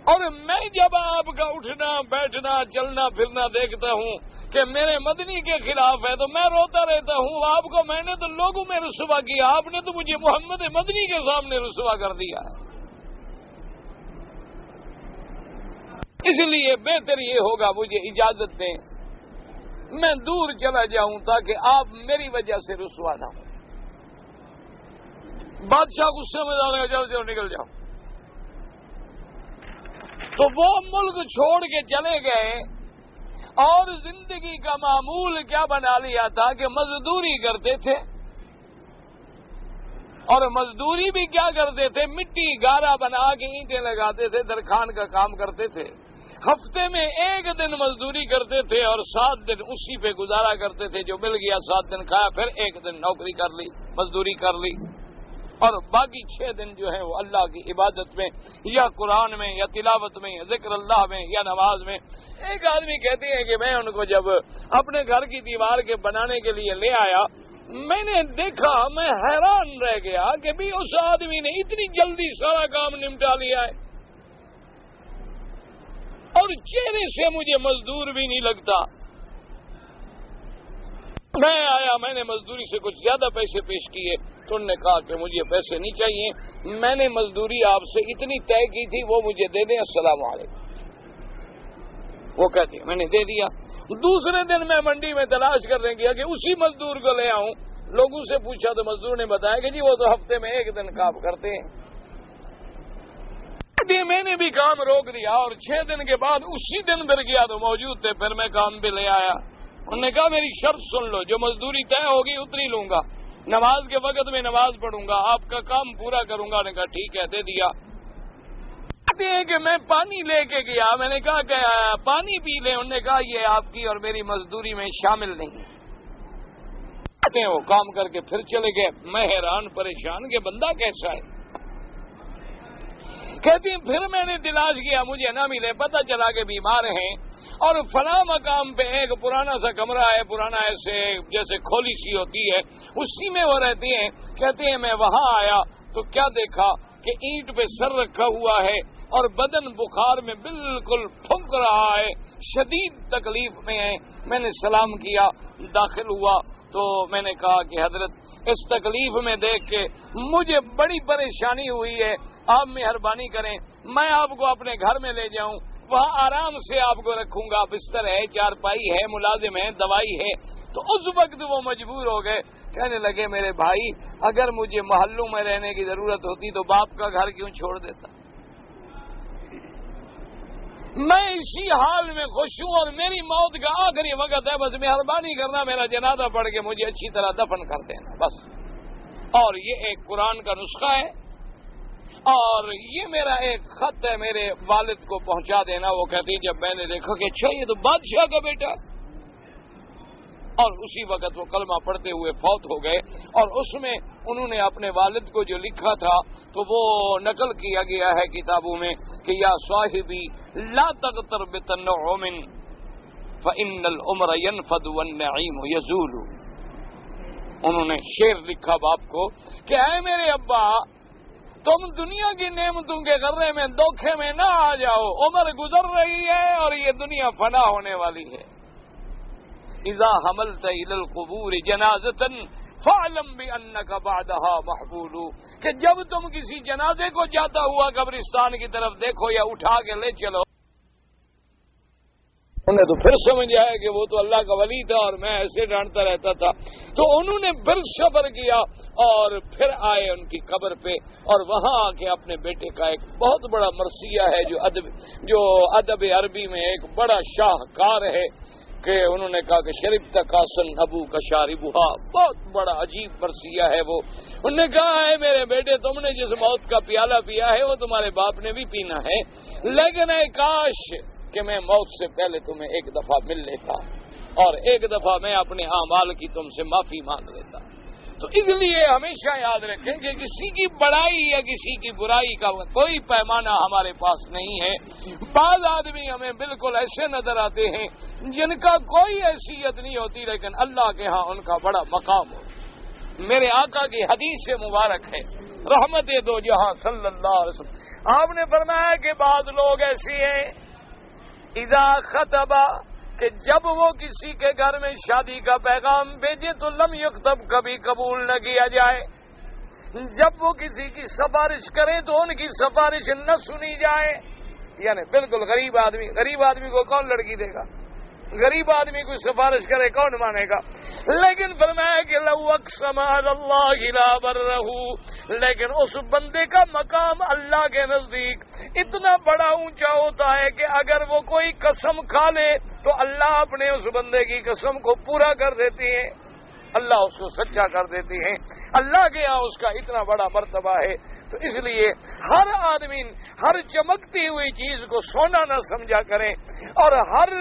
اور میں جب آپ کا اٹھنا بیٹھنا چلنا پھرنا دیکھتا ہوں کہ میرے مدنی کے خلاف ہے تو میں روتا رہتا ہوں۔ آپ کو میں نے تو لوگوں میں رسوا کیا، آپ نے تو مجھے محمد مدنی کے سامنے رسوا کر دیا ہے۔ اس لیے بہتر یہ ہوگا مجھے اجازت دیں میں دور چلا جاؤں تاکہ آپ میری وجہ سے رسوا نہ ہوں۔ بادشاہ غصے میں جانے گا، چلو نکل جاؤ۔ تو وہ ملک چھوڑ کے چلے گئے اور زندگی کا معمول کیا بنا لیا تھا کہ مزدوری کرتے تھے، اور مزدوری بھی کیا کرتے تھے؟ مٹی گارا بنا کے اینٹیں لگاتے تھے، درخان کا کام کرتے تھے۔ ہفتے میں ایک دن مزدوری کرتے تھے اور 7 دن اسی پہ گزارا کرتے تھے، جو مل گیا 7 دن کھایا، پھر ایک دن نوکری کر لی، مزدوری کر لی، اور باقی 6 دن جو ہے وہ اللہ کی عبادت میں یا قرآن میں یا تلاوت میں یا ذکر اللہ میں یا نماز میں۔ ایک آدمی کہتے ہیں کہ میں ان کو جب اپنے گھر کی دیوار کے بنانے کے لیے لے آیا، میں نے دیکھا، میں حیران رہ گیا کہ بھی اس آدمی نے اتنی جلدی سارا کام نمٹا لیا ہے، اور چہرے سے مجھے مزدور بھی نہیں لگتا۔ میں آیا، میں نے مزدوری سے کچھ زیادہ پیسے پیش کیے تو انہوں نے کہا کہ مجھے پیسے نہیں چاہیے، میں نے مزدوری آپ سے اتنی طے کی تھی، وہ مجھے دے دیں، السلام علیکم۔ وہ کہتے ہیں میں نے دے دیا۔ دوسرے دن میں منڈی میں تلاش کرنے گیا کہ اسی مزدور کو لے آؤں، لوگوں سے پوچھا تو مزدور نے بتایا کہ جی وہ تو ہفتے میں ایک دن کام کرتے ہیں۔ میں نے بھی کام روک دیا اور 6 دن کے بعد اسی دن پھر گیا تو موجود تھے، پھر میں کام پہ لے آیا۔ انہوں نے کہا میری شرط سن لو، جو مزدوری طے ہوگی اتنی لوں گا، نماز کے وقت میں نماز پڑھوں گا، آپ کا کام پورا کروں گا۔ نے کہا ٹھیک ہے، دے دیا۔ کہتے ہیں کہ میں پانی لے کے گیا، میں نے کہا کہ پانی پی لیں، انہوں نے کہا یہ آپ کی اور میری مزدوری میں شامل نہیں ہے۔ کہتے ہیں وہ کام کر کے پھر چلے گئے۔ میں حیران پریشان کہ بندہ کیسا ہے۔ کہتی ہیں پھر میں نے تلاش کیا، مجھے نہ ملے، پتہ چلا کہ بیمار ہیں، اور فلاں مقام پہ ایک پرانا سا کمرہ ہے، پرانا ایسے جیسے کھولی سی ہوتی ہے، اسی میں وہ رہتی ہیں۔ کہتے ہیں میں وہاں آیا تو کیا دیکھا کہ اینٹ پہ سر رکھا ہوا ہے اور بدن بخار میں بالکل پھنک رہا ہے، شدید تکلیف میں ہے۔ میں نے سلام کیا، داخل ہوا تو میں نے کہا کہ حضرت اس تکلیف میں دیکھ کے مجھے بڑی پریشانی ہوئی ہے، آپ مہربانی کریں میں آپ کو اپنے گھر میں لے جاؤں، وہاں آرام سے آپ کو رکھوں گا، بستر ہے، چارپائی ہے، ملازم ہے، دوائی ہے۔ تو اس وقت وہ مجبور ہو گئے، کہنے لگے میرے بھائی اگر مجھے محلوں میں رہنے کی ضرورت ہوتی تو باپ کا گھر کیوں چھوڑ دیتا؟ میں اسی حال میں خوش ہوں اور میری موت کا آخری وقت ہے، بس مہربانی کرنا میرا جنازہ پڑھ کے مجھے اچھی طرح دفن کر دینا بس۔ اور یہ ایک قرآن کا نسخہ ہے، اور یہ میرا ایک خط ہے میرے والد کو پہنچا دینا۔ وہ کہتی جب میں نے دیکھا کہ اچھا یہ تو بادشاہ کا بیٹا، اور اسی وقت وہ کلمہ پڑھتے ہوئے فوت ہو گئے. اور اس میں انہوں نے اپنے والد کو جو لکھا تھا تو وہ نقل کیا گیا ہے کتابوں میں کہ یا صاحبی لا تغتر بتنعم فإن العمر ينفد والنعيم يزول. انہوں نے شعر لکھا باپ کو کہ اے میرے ابا تم دنیا کی نعمتوں کے غرے میں دھوکے میں نہ آ جاؤ، عمر گزر رہی ہے اور یہ دنیا فنا ہونے والی ہے. اذا حملت الى القبور جنازة فاعلم بانك بعدها محبول. کہ جب تم کسی جنازے کو جاتا ہوا قبرستان کی طرف دیکھو یا اٹھا کے لے چلو، انہیں تو پھر سمجھ آیا کہ وہ تو اللہ کا ولی تھا اور میں ایسے ڈانٹتا رہتا تھا. تو انہوں نے پھر صبر کیا اور پھر آئے ان کی قبر پہ اور وہاں آ کے اپنے بیٹے کا ایک بہت بڑا مرثیہ ہے جو ادب عربی میں ایک بڑا شاہکار ہے کہ انہوں نے کہا کہ شرب تکاسن ابو کا شاربھا، بہت بڑا عجیب مرثیہ ہے وہ. انہوں نے کہا ہے میرے بیٹے تم نے جس موت کا پیالہ پیا ہے وہ تمہارے باپ نے بھی پینا ہے، لیکن اے کاش کہ میں موت سے پہلے تمہیں ایک دفعہ مل لیتا اور ایک دفعہ میں اپنے اعمال کی تم سے معافی مانگ لیتا. تو اس لیے ہمیشہ یاد رکھیں کہ کسی کی بڑائی یا کسی کی برائی کا کوئی پیمانہ ہمارے پاس نہیں ہے. بعض آدمی ہمیں بالکل ایسے نظر آتے ہیں جن کا کوئی حیثیت نہیں ہوتی لیکن اللہ کے ہاں ان کا بڑا مقام ہو. میرے آقا کی حدیث سے مبارک ہے رحمت دو جہاں صلی اللہ علیہ وسلم، آپ نے فرمایا کہ بعض لوگ ایسے ہیں اذا خطبہ کہ جب وہ کسی کے گھر میں شادی کا پیغام بھیجے تو لم یکتب کبھی قبول نہ کیا جائے، جب وہ کسی کی سفارش کریں تو ان کی سفارش نہ سنی جائے. یعنی بالکل غریب آدمی کو کون لڑکی دے گا، غریب آدمی کوئی سفارش کرے کون مانے گا. لیکن فرمایا کہ لو اقسم علی اللہ لا برہ، لیکن اس بندے کا مقام اللہ کے نزدیک اتنا بڑا اونچا ہوتا ہے کہ اگر وہ کوئی قسم کھا لے تو اللہ اپنے اس بندے کی قسم کو پورا کر دیتے ہیں، اللہ اس کو سچا کر دیتے ہیں. اللہ کے یہاں اس کا اتنا بڑا مرتبہ ہے. تو اس لیے ہر آدمی ہر چمکتی ہوئی چیز کو سونا نہ سمجھا کریں اور ہر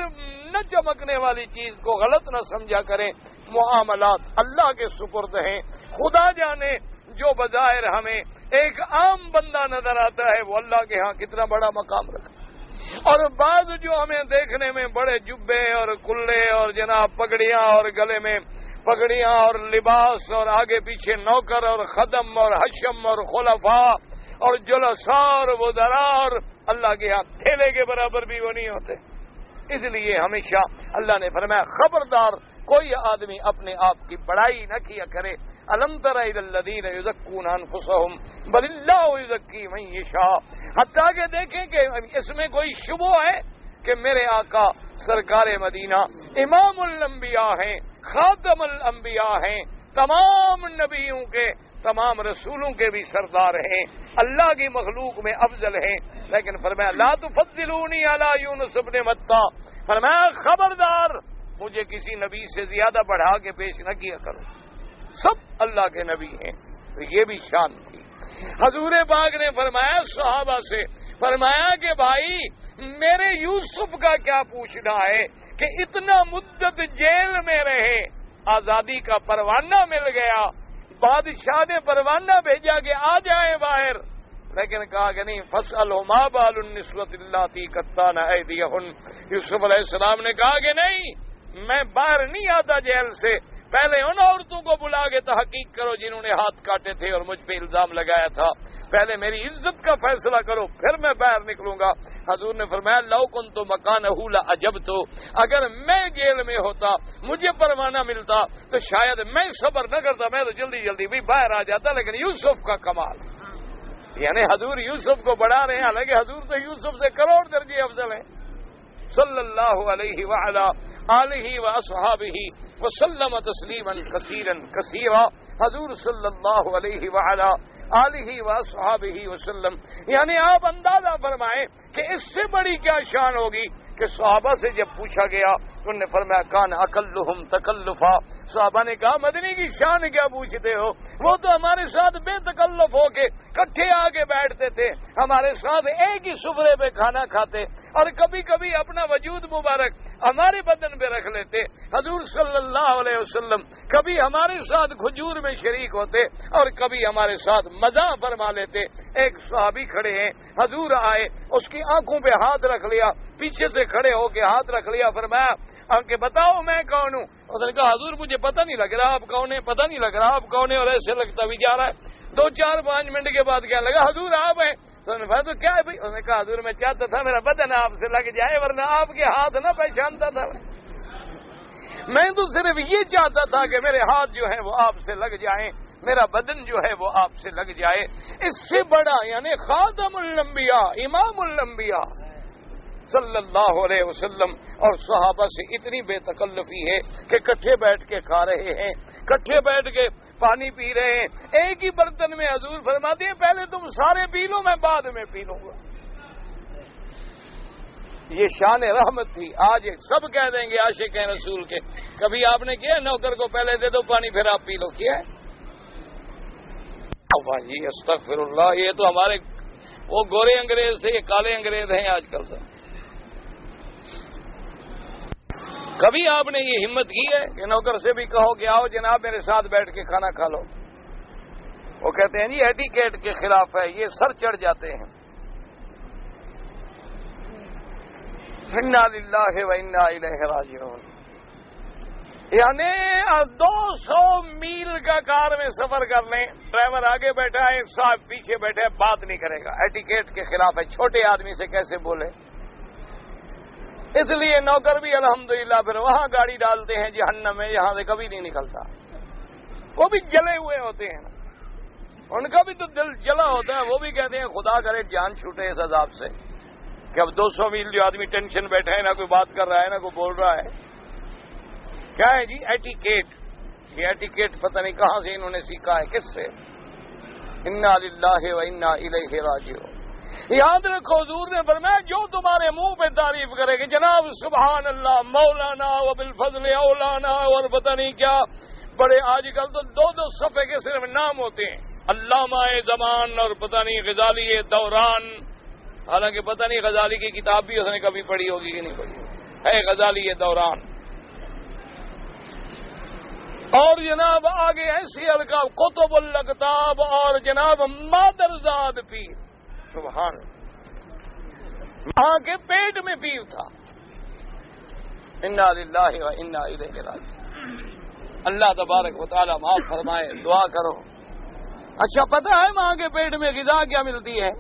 نہ چمکنے والی چیز کو غلط نہ سمجھا کریں. معاملات اللہ کے سپرد ہیں. خدا جانے جو بظاہر ہمیں ایک عام بندہ نظر آتا ہے وہ اللہ کے ہاں کتنا بڑا مقام رکھتا ہے. اور بعض جو ہمیں دیکھنے میں بڑے جبے اور کلے اور جناب پگڑیاں اور گلے میں پگڑیاں اور لباس اور آگے پیچھے نوکر اور خدم اور حشم اور خلفاء اور جلساء اور وزراء، اللہ کے ہاں تھیلے کے برابر بھی وہ نہیں ہوتے. اس لیے ہمیشہ اللہ نے فرمایا خبردار کوئی آدمی اپنے آپ کی بڑائی نہ کیا کرے. الم تر الی الذین یزکون انفسہم بل اللہ یزکی من یشاء. حتیٰ کہ دیکھیں کہ اس میں کوئی شبہ ہے کہ میرے آقا سرکار مدینہ امام الانبیاء ہیں، خاتم الانبیاء ہیں، تمام نبیوں کے تمام رسولوں کے بھی سردار ہیں، اللہ کی مخلوق میں افضل ہیں. لیکن فرمایا لا تفضلونی علی یونس ابن متی، فرمایا خبردار مجھے کسی نبی سے زیادہ بڑھا کے پیش نہ کیا کرو، سب اللہ کے نبی ہیں. تو یہ بھی شان تھی. حضور پاک نے فرمایا صحابہ سے، فرمایا کہ بھائی میرے یوسف کا کیا پوچھنا ہے کہ اتنا مدت جیل میں رہے، آزادی کا پروانہ مل گیا، بادشاہ نے پروانہ بھیجا کہ آ جائیں باہر، لیکن کہا کہ نہیں فاسألوا ما بال النسوة اللاتي قطعن أيديهن. یوسف علیہ السلام نے کہا کہ نہیں میں باہر نہیں آتا جیل سے، پہلے ان عورتوں کو بلا کے تحقیق کرو جنہوں نے ہاتھ کاٹے تھے اور مجھ پہ الزام لگایا تھا، پہلے میری عزت کا فیصلہ کرو پھر میں باہر نکلوں گا. حضور نے فرمایا لو کنت مکانہ لعجبت، اگر میں جیل میں ہوتا مجھے پروانہ ملتا تو شاید میں صبر نہ کرتا، میں تو جلدی جلدی بھی باہر آ جاتا. لیکن یوسف کا کمال، یعنی حضور یوسف کو بڑھا رہے ہیں، حالانکہ حضور تو یوسف سے کروڑ درجے افضل ہیں. صلی اللہ علیہ وعلا آلہ واصحابہ وسلم تسلیما کثیرا کثیرا. حضور صلی اللہ علیہ وعلا آلہ واصحابہ وسلم، یعنی آپ اندازہ فرمائیں کہ اس سے بڑی کیا شان ہوگی کہ صحابہ سے جب پوچھا گیا تو انہوں نے فرمایا کان اقلہم تکلفا، صحابہ نے کہا مدنی کی شان کیا پوچھتے ہو، وہ تو ہمارے ساتھ بے تکلف ہو کے کٹھے آگے بیٹھتے تھے، ہمارے ساتھ ایک ہی سفرے پہ کھانا کھاتے، اور کبھی کبھی اپنا وجود مبارک ہمارے بدن پہ رکھ لیتے، حضور صلی اللہ علیہ وسلم کبھی ہمارے ساتھ کھجور میں شریک ہوتے اور کبھی ہمارے ساتھ مزاح فرما لیتے۔ ایک صحابی کھڑے ہیں، حضور آئے، اس کی آنکھوں پہ ہاتھ رکھ لیا، پیچھے سے کھڑے ہو کے ہاتھ رکھ لیا، فرمایا کہ بتاؤ میں کون ہوں؟ اس نے کہا حضور مجھے پتہ نہیں لگ رہا آپ کون ہیں، پتہ نہیں لگ رہا آپ کون ہیں، اور ایسے لگتا بھی جا رہا ہے۔ 2-4-5 منٹ کے بعد کیا لگا حضور آپ ہیں؟ تو انہوں نے کہا تو کیا ہے بھائی؟ انہوں نے کہا حضور میں چاہتا تھا میرا بدن آپ سے لگ جائے، ورنہ آپ کے ہاتھ نہ پہچانتا تھا، میں تو صرف یہ چاہتا تھا کہ میرے ہاتھ جو ہیں وہ آپ سے لگ جائیں، میرا بدن جو ہے وہ آپ سے لگ جائے۔ اس سے بڑا یعنی خاتم الانبیاء، امام الانبیاء صلی اللہ علیہ وسلم اور صحابہ سے اتنی بے تکلفی ہے کہ کٹھے بیٹھ کے کھا رہے ہیں، کٹھے بیٹھ کے پانی پی رہے ہیں، ایک ہی برتن میں حضور فرماتے ہیں پہلے تم سارے پی لو میں بعد میں پی لوں گا۔ یہ شان رحمت تھی۔ آج سب کہہ دیں گے عاشق ہیں رسول کے، کبھی آپ نے کیا نوکر کو پہلے دے دو پانی پھر آپ پی لو، کیا ہے؟ جی استغفر اللہ، یہ تو ہمارے وہ گورے انگریز سے یہ کالے انگریز ہیں آج کل سے۔ کبھی آپ نے یہ ہمت کی ہے کہ نوکر سے بھی کہو کہ آؤ جناب میرے ساتھ بیٹھ کے کھانا کھا لو؟ وہ کہتے ہیں جی ایٹیکیٹ کے خلاف ہے، یہ سر چڑھ جاتے ہیں۔ انا للہ و انا الیہ راجعون، یعنی 200 میل کا کار میں سفر کر لیں، ڈرائیور آگے بیٹھا ہے، صاحب پیچھے بیٹھے، بات نہیں کرے گا، ایٹیکیٹ کے خلاف ہے، چھوٹے آدمی سے کیسے بولے؟ اس لیے نوکر بھی الحمدللہ پھر وہاں گاڑی ڈالتے ہیں جہنم میں، یہاں سے کبھی نہیں نکلتا۔ وہ بھی جلے ہوئے ہوتے ہیں، ان کا بھی تو دل جلا ہوتا ہے، وہ بھی کہتے ہیں خدا کرے جان چھوٹے اس عذاب سے کہ اب 200 میل جو آدمی ٹینشن بیٹھا ہے، نہ کوئی بات کر رہا ہے نہ کوئی بول رہا ہے۔ کیا ہے جی ایٹیکیٹ؟ یہ ایٹیکیٹ پتہ نہیں کہاں سے انہوں نے سیکھا ہے، کس سے؟ انا للہ و انا الیہ راجعون۔ یاد رکھو حضور نے فرمایا جو تمہارے منہ پہ تعریف کرے گی جناب سبحان اللہ مولانا وبالفضل اولانا اور پتہ نہیں کیا، بڑے آج کل تو 2 صفحے کے صرف نام ہوتے ہیں، علامہ زمان اور پتہ نہیں غزالی دوران، حالانکہ پتہ نہیں غزالی کی کتاب بھی اس نے کبھی پڑھی ہوگی کہ نہیں پڑھی ہے، غزالی دوران۔ اور جناب آگے ایسی القاب قطب القطاب اور جناب مادرزاد پیر، سبحان ماں کے پیٹ میں پیر تھا۔ انا للہ و انا الیہ راجعون۔ اللہ تبارک و تعالی معاف فرمائے، دعا کرو۔ اچھا پتہ ہے ماں کے پیٹ میں غذا کیا ملتی ہے؟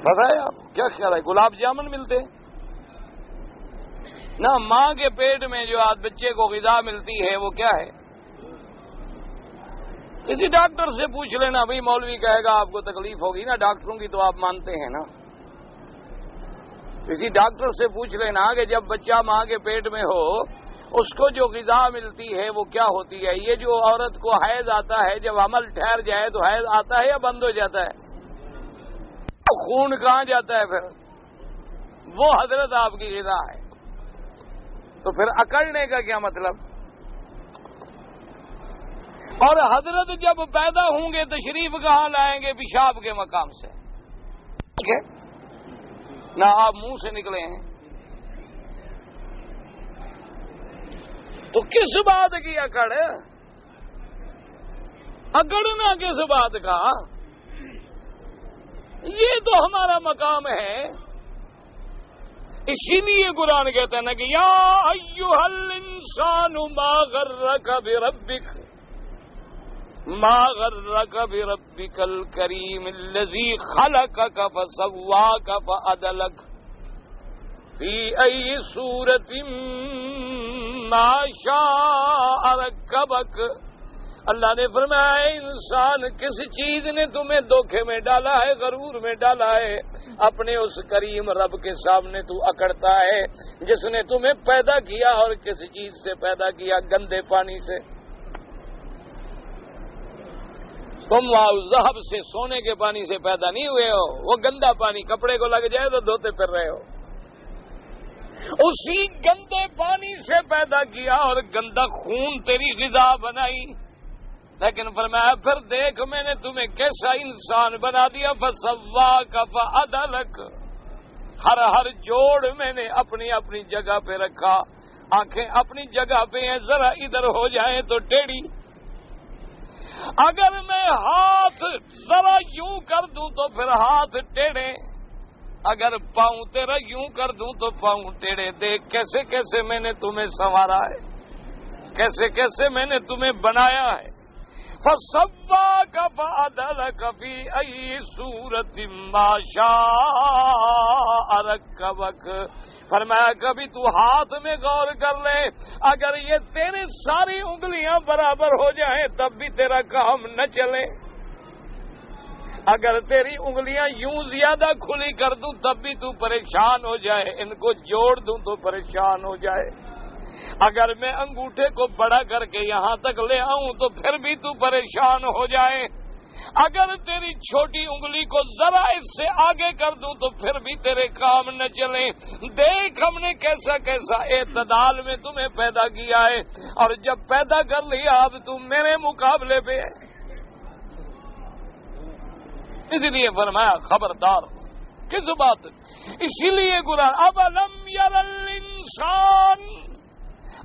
پتہ ہے آپ کیا خیال ہے؟ گلاب جامن ملتے نہ، ماں کے پیٹ میں جو آج بچے کو غذا ملتی ہے وہ کیا ہے؟ کسی ڈاکٹر سے پوچھ لینا، بھائی مولوی کہے گا آپ کو تکلیف ہوگی نا، ڈاکٹروں کی تو آپ مانتے ہیں نا، کسی ڈاکٹر سے پوچھ لینا کہ جب بچہ ماں کے پیٹ میں ہو اس کو جو غذا ملتی ہے وہ کیا ہوتی ہے؟ یہ جو عورت کو حیض آتا ہے جب عمل ٹھہر جائے تو حیض آتا ہے یا بند ہو جاتا ہے؟ خون کہاں جاتا ہے پھر؟ وہ حضرت آپ کی غذا ہے، تو پھر اکڑنے کا کیا مطلب؟ اور حضرت جب پیدا ہوں گے تشریف کہاں لائیں گے؟ پیشاب کے مقام سے، ٹھیک ہے نہ آپ منہ سے نکلے ہیں، تو کس بات کی اکڑ؟ اکڑنا کس بات کا؟ یہ تو ہمارا مقام ہے۔ اسی لیے قرآن کہتا ہے نا کہ یا ایھا الانسان ما غرک بربک ما غرک بربک الکریم الذی خلقک فسواک فعدلک فی ای صورت ما شاء رکبک۔ اللہ نے فرمایا اے انسان کس چیز نے تمہیں دھوکے میں ڈالا ہے، غرور میں ڈالا ہے؟ اپنے اس کریم رب کے سامنے تو اکڑتا ہے جس نے تمہیں پیدا کیا، اور کس چیز سے پیدا کیا؟ گندے پانی سے۔ تم ذہب سے سونے کے پانی سے پیدا نہیں ہوئے ہو، وہ گندا پانی کپڑے کو لگ جائے تو دھوتے پھر رہے ہو، اسی گندے پانی سے پیدا کیا اور گندا خون تیری غذا بنائی، لیکن فرمایا پھر دیکھ میں نے تمہیں کیسا انسان بنا دیا، فسواک فعدلک، ہر جوڑ میں نے اپنی اپنی جگہ پہ رکھا، آنکھیں اپنی جگہ پہ ہیں، ذرا ادھر ہو جائیں تو ٹیڑھی، اگر میں ہاتھ ذرا یوں کر دوں تو پھر ہاتھ ٹیڑھے، اگر پاؤں تیرا یوں کر دوں تو پاؤں ٹیڑھے، دیکھ کیسے کیسے میں نے تمہیں سنوارا ہے، کیسے کیسے میں نے تمہیں بنایا ہے، فَصَوَّاكَ فَعَدَلَكَ فِي أَيِّ صُورَةٍ مَا شَاءَ رَكَّبَكَ، فرمایا کبھی تو ہاتھ میں غور کر لے، اگر یہ تیری ساری انگلیاں برابر ہو جائیں تب بھی تیرا کام نہ چلے، اگر تیری انگلیاں یوں زیادہ کھلی کر دوں تب بھی تو پریشان ہو جائے، ان کو جوڑ دوں تو پریشان ہو جائے، اگر میں انگوٹھے کو بڑا کر کے یہاں تک لے آؤں تو پھر بھی تو پریشان ہو جائے، اگر تیری چھوٹی انگلی کو ذرا اس سے آگے کر دوں تو پھر بھی تیرے کام نہ چلیں، دیکھ ہم نے کیسا کیسا اعتدال میں تمہیں پیدا کیا ہے، اور جب پیدا کر لیا اب تم میرے مقابلے پہ ہے، اس لیے فرمایا خبردار کس بات، اسی لیے قرآن اولم یر الانسان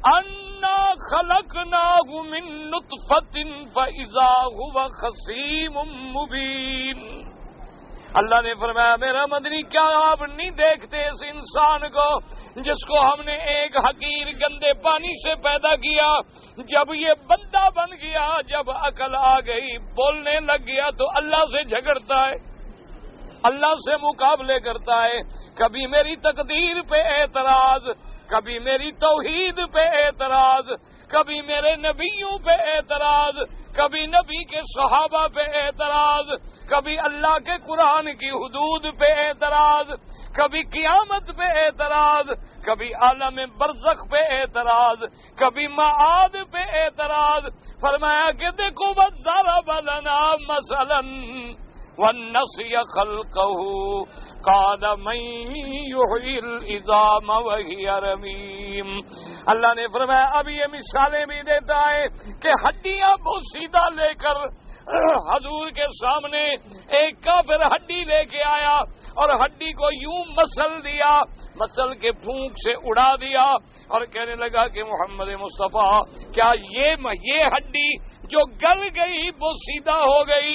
انا خلقناه من نطفة فاذا هو خصيم مبين، اللہ نے فرمایا میرا مدنی کیا آپ نہیں دیکھتے اس انسان کو جس کو ہم نے ایک حقیر گندے پانی سے پیدا کیا، جب یہ بندہ بن گیا، جب عقل آ گئی، بولنے لگ گیا تو اللہ سے جھگڑتا ہے، اللہ سے مقابلے کرتا ہے، کبھی میری تقدیر پہ اعتراض، کبھی میری توحید پہ اعتراض، کبھی میرے نبیوں پہ اعتراض، کبھی نبی کے صحابہ پہ اعتراض، کبھی اللہ کے قرآن کی حدود پہ اعتراض، کبھی قیامت پہ اعتراض، کبھی عالم برزخ پہ اعتراض، کبھی معاد پہ اعتراض، فرمایا کہ دیکھو وَضَرَبَ لَنَا مَثَلًا وَالنَّسِيَ خَلْقَهُ قَالَ مَن يُحْيِي الْعِظَامَ وَهِيَ رَمِيمٌ، اللہ نے فرمایا اب یہ مثالیں بھی دیتا ہے کہ ہڈیاں بوسیدہ لے کر حضور کے سامنے ایک کافر ہڈی لے کے آیا اور ہڈی کو یوں مسل دیا، مسل کے پھونک سے اڑا دیا اور کہنے لگا کہ محمد مصطفیٰ کیا یہ ہڈی جو گل گئی بوسیدہ ہو گئی،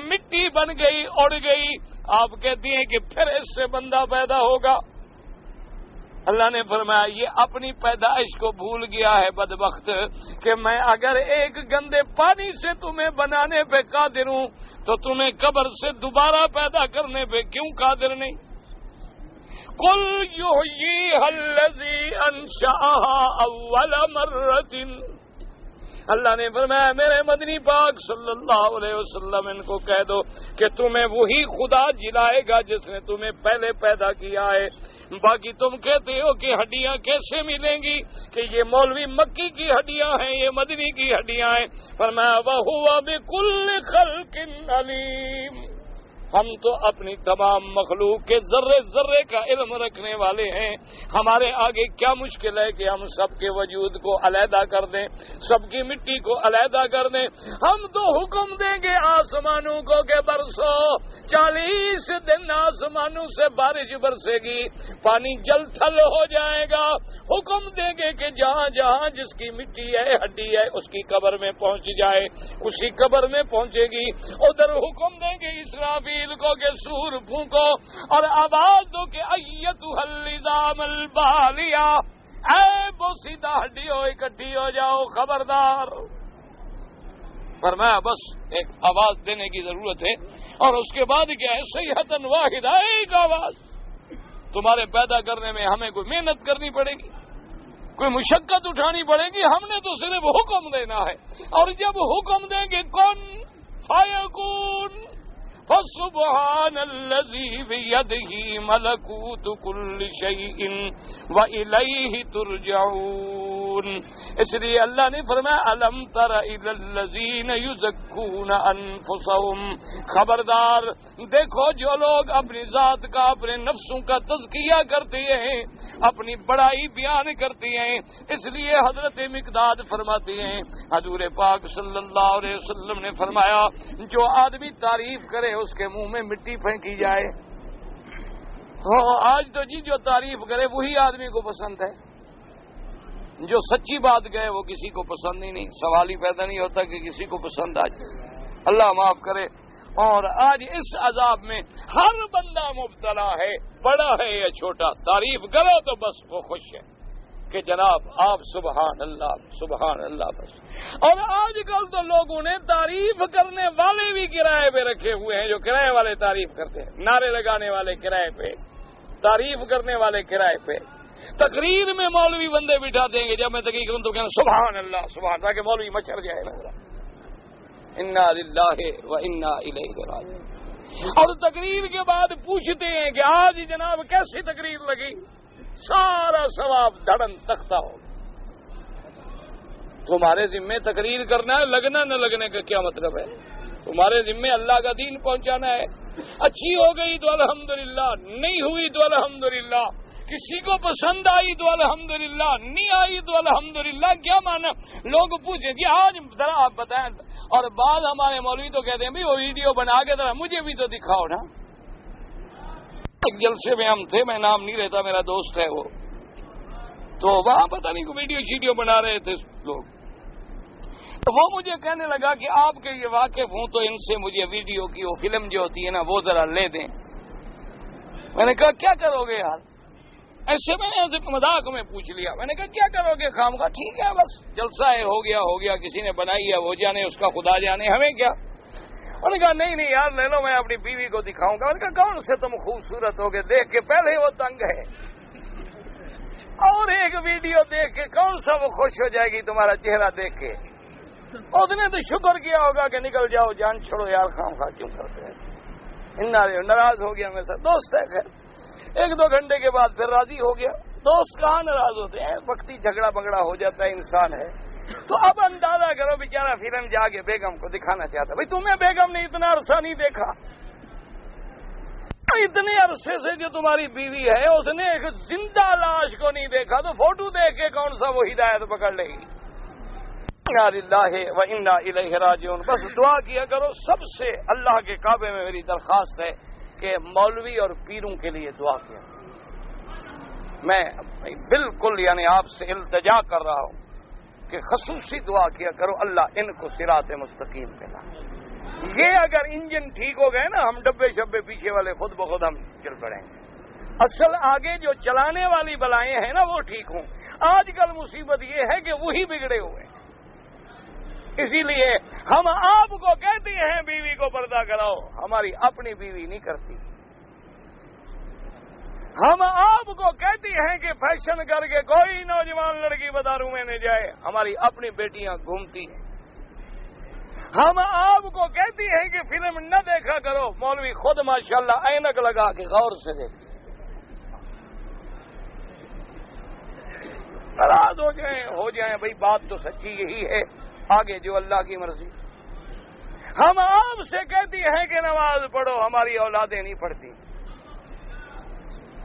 مٹی بن گئی، اڑ گئی، آپ کہتی ہیں کہ پھر اس سے بندہ پیدا ہوگا؟ اللہ نے فرمایا یہ اپنی پیدائش کو بھول گیا ہے بدبخت، کہ میں اگر ایک گندے پانی سے تمہیں بنانے پہ قادر ہوں تو تمہیں قبر سے دوبارہ پیدا کرنے پہ کیوں قادر نہیں؟ قل یحییھا الذی انشأھا اول مرۃ، اللہ نے فرمایا میرے مدنی پاک صلی اللہ علیہ وسلم ان کو کہہ دو کہ تمہیں وہی خدا جلائے گا جس نے تمہیں پہلے پیدا کیا ہے، باقی تم کہتے ہو کہ ہڈیاں کیسے ملیں گی، کہ یہ مولوی مکی کی ہڈیاں ہیں، یہ مدنی کی ہڈیاں ہیں، فرمایا وَهُوَ بِكُلِّ خَلْقٍ عَلِيمٌ، ہم تو اپنی تمام مخلوق کے ذرے ذرے کا علم رکھنے والے ہیں، ہمارے آگے کیا مشکل ہے کہ ہم سب کے وجود کو علیحدہ کر دیں، سب کی مٹی کو علیحدہ کر دیں، ہم تو حکم دیں گے آسمانوں کو کہ برسو، 40 دن آسمانوں سے بارش برسے گی، پانی جل تھل ہو جائے گا، حکم دیں گے کہ جہاں جہاں جس کی مٹی ہے ہڈی ہے اس کی قبر میں پہنچ جائے، اسی قبر میں پہنچے گی، ادھر حکم دیں گے اسرافیل کو کہ سور پھونکو اور آواز دو کہ ایتھا العظام البالیہ، اے بوسیدہ ہڈیوں اکٹھی ہو جاؤ، خبردار۔ فرمایا بس ایک آواز دینے کی ضرورت ہے، اور اس کے بعد کیا ہے، صیحۃ واحدہ، ایک آواز، تمہارے پیدا کرنے میں ہمیں کوئی محنت کرنی پڑے گی، کوئی مشقت اٹھانی پڑے گی، ہم نے تو صرف حکم دینا ہے، اور جب حکم دیں گے کن فیکون، فسبحان الذی بیدہ ملکوت کل شیء وإلیہ ترجعون۔ اس لیے اللہ نے فرمایا الم تر الی الذین یزکون انفسہم، خبردار دیکھو جو لوگ اپنی ذات کا، اپنے نفسوں کا تزکیہ کرتے ہیں، اپنی بڑائی بیان کرتے ہیں۔ اس لیے حضرت مقداد فرماتے ہیں حضور پاک صلی اللہ علیہ وسلم نے فرمایا جو آدمی تعریف کرے اس کے منہ میں مٹی پھینکی جائے۔ آج تو جی جو تعریف کرے وہی آدمی کو پسند ہے، جو سچی بات کہے وہ کسی کو پسند ہی نہیں، سوال ہی پیدا نہیں ہوتا کہ کسی کو پسند آ جائے۔ اللہ معاف کرے۔ اور آج اس عذاب میں ہر بندہ مبتلا ہے، بڑا ہے یا چھوٹا، تعریف کرو تو بس وہ خوش ہے کہ جناب آپ سبحان اللہ سبحان اللہ بس۔ اور آج کل تو لوگوں نے تعریف کرنے والے بھی کرائے پہ رکھے ہوئے ہیں، جو کرائے والے تعریف کرتے ہیں، نعرے لگانے والے کرائے پہ، تعریف کرنے والے کرائے پہ۔ تقریر میں مولوی بندے بٹھا دیں گے، جب میں تقریر کروں تو کہنا سبحان اللہ سبحان، تاکہ مولوی مچھر جائے لگا انا للہ و انا الیہ راجعون۔ اور تقریر کے بعد پوچھتے ہیں کہ آج جناب کیسی تقریر لگی، سارا ثواب دھڑن تختہ ہو۔ تمہارے ذمے تقریر کرنا ہے، لگنا نہ لگنے کا کیا مطلب ہے؟ تمہارے ذمے اللہ کا دین پہنچانا ہے۔ اچھی ہو گئی تو الحمدللہ، نہیں ہوئی تو الحمدللہ، کسی کو پسند آئی تو الحمدللہ، نہیں آئی تو الحمدللہ۔ کیا مانا؟ لوگ پوچھیں جی آج ذرا آپ بتائیں، اور بعض ہمارے مولوی تو کہتے ہیں بھی وہ ویڈیو بنا کے ذرا مجھے بھی تو دکھاؤ نا۔ ایک جلسے میں ہم تھے، میں نام نہیں لیتا، میرا دوست ہے وہ، تو وہاں پتہ نہیں کوئی ویڈیو بنا رہے تھے لوگ، تو وہ مجھے کہنے لگا کہ آپ کے یہ واقف ہوں تو ان سے مجھے ویڈیو کی وہ فلم جو ہوتی ہے نا وہ ذرا لے دیں۔ میں نے کہا کیا کرو گے یار؟ ایسے میں نے مذاق میں پوچھ لیا، میں نے کہا کیا کرو گے؟ خام کا ٹھیک ہے بس جلسہ ہے، ہو گیا، کسی نے بنائی ہے وہ جانے، اس کا خدا جانے، ہمیں کیا۔ انہوں نے کہا نہیں یار لے لو، میں اپنی بیوی کو دکھاؤں گا۔ میں نے کہا کون سے تم خوبصورت ہوگے دیکھ کے، پہلے وہ تنگ ہے، اور ایک ویڈیو دیکھ کے کون سا وہ خوش ہو جائے گی تمہارا چہرہ دیکھ کے؟ اس نے تو شکر کیا ہوگا کہ نکل جاؤ، جان چھوڑو یار، خام خواہ کیوں کرتے ہیں۔ ناراض ہو گیا میرے ساتھ، دوست ہے خیر، ایک دو گھنٹے کے بعد پھر راضی ہو گیا۔ دوست کہاں ناراض ہوتے ہیں، وقتی جھگڑا بگڑا ہو جاتا ہے، انسان ہے۔ تو اب اندازہ کرو بیچارہ فلم جا کے بیگم کو دکھانا چاہتا، بھائی تمہیں بیگم نے اتنا عرصہ نہیں دیکھا، اتنے عرصے سے جو تمہاری بیوی ہے اس نے ایک زندہ لاش کو نہیں دیکھا، تو فوٹو دیکھ کے کون سا وہ ہدایت پکڑ لے گی؟ انا للہ و انا الیہ راجعون۔ بس دعا کیا کرو۔ سب سے اللہ کے کعبے میں میری درخواست ہے کہ مولوی اور پیروں کے لیے دعا کیا۔ میں بالکل یعنی آپ سے التجا کر رہا ہوں کہ خصوصی دعا کیا کرو، اللہ ان کو صراط مستقیم پہ لا۔ یہ اگر انجن ٹھیک ہو گئے نا، ہم ڈبے شبے پیچھے والے خود بخود ہم چل پڑیں گے۔ اصل آگے جو چلانے والی بلائیں ہیں نا وہ ٹھیک ہوں۔ آج کل مصیبت یہ ہے کہ وہی بگڑے ہوئے ہیں۔ اسی لیے ہم آپ کو کہتے ہیں بیوی کو پردہ کراؤ، ہماری اپنی بیوی نہیں کرتی۔ ہم آپ کو کہتے ہیں کہ فیشن کر کے کوئی نوجوان لڑکی بازاروں میں نہ جائے، ہماری اپنی بیٹیاں گھومتی ہیں۔ ہم آپ کو کہتے ہیں کہ فلم نہ دیکھا کرو، مولوی خود ماشاءاللہ اینک لگا کے غور سے دیکھتے ہیں۔ ناراض ہو جائیں بھائی، بات تو سچی یہی ہے، آگے جو اللہ کی مرضی۔ ہم آپ سے کہتی ہیں کہ نماز پڑھو، ہماری اولادیں نہیں پڑھتی،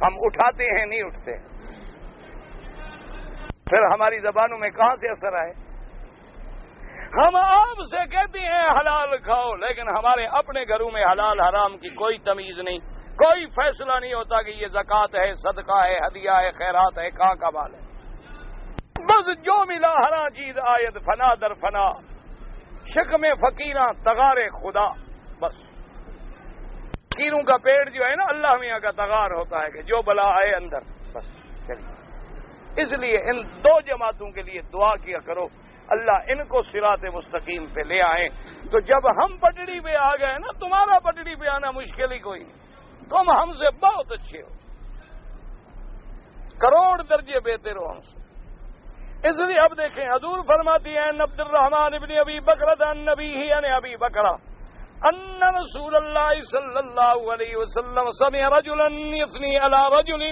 ہم اٹھاتے ہیں نہیں اٹھتے، پھر ہماری زبانوں میں کہاں سے اثر آئے؟ ہم آپ سے کہتے ہیں حلال کھاؤ، لیکن ہمارے اپنے گھروں میں حلال حرام کی کوئی تمیز نہیں، کوئی فیصلہ نہیں ہوتا کہ یہ زکوٰۃ ہے، صدقہ ہے، ہدیہ ہے، خیرات ہے، کہاں کا مال ہے۔ بس جو ملا ہرا چیز آیت فنا در فنا، شکم فقیراں تغار خدا۔ بس فقیروں کا پیڑ جو ہے نا اللہ میاں کا تغار ہوتا ہے کہ جو بلا آئے اندر، بس چلیے۔ اس لیے ان دو جماعتوں کے لیے دعا کیا کرو، اللہ ان کو صراط مستقیم پہ لے آئیں۔ تو جب ہم پٹڑی پہ آ گئے نا، تمہارا پٹڑی پہ آنا مشکل ہی کوئی نہیں، تم ہم سے بہت اچھے ہو، کروڑ درجے بہتر ہو ہم سے۔ اس لیے اب دیکھیں، حضور فرماتی ہیں عبد الرحمن ابن ابی بکرۃ عن نبیہ عن ابی بکرہ ان رسول اللہ صلی اللہ علیہ وسلم سمع رجلا یثنی علی رجل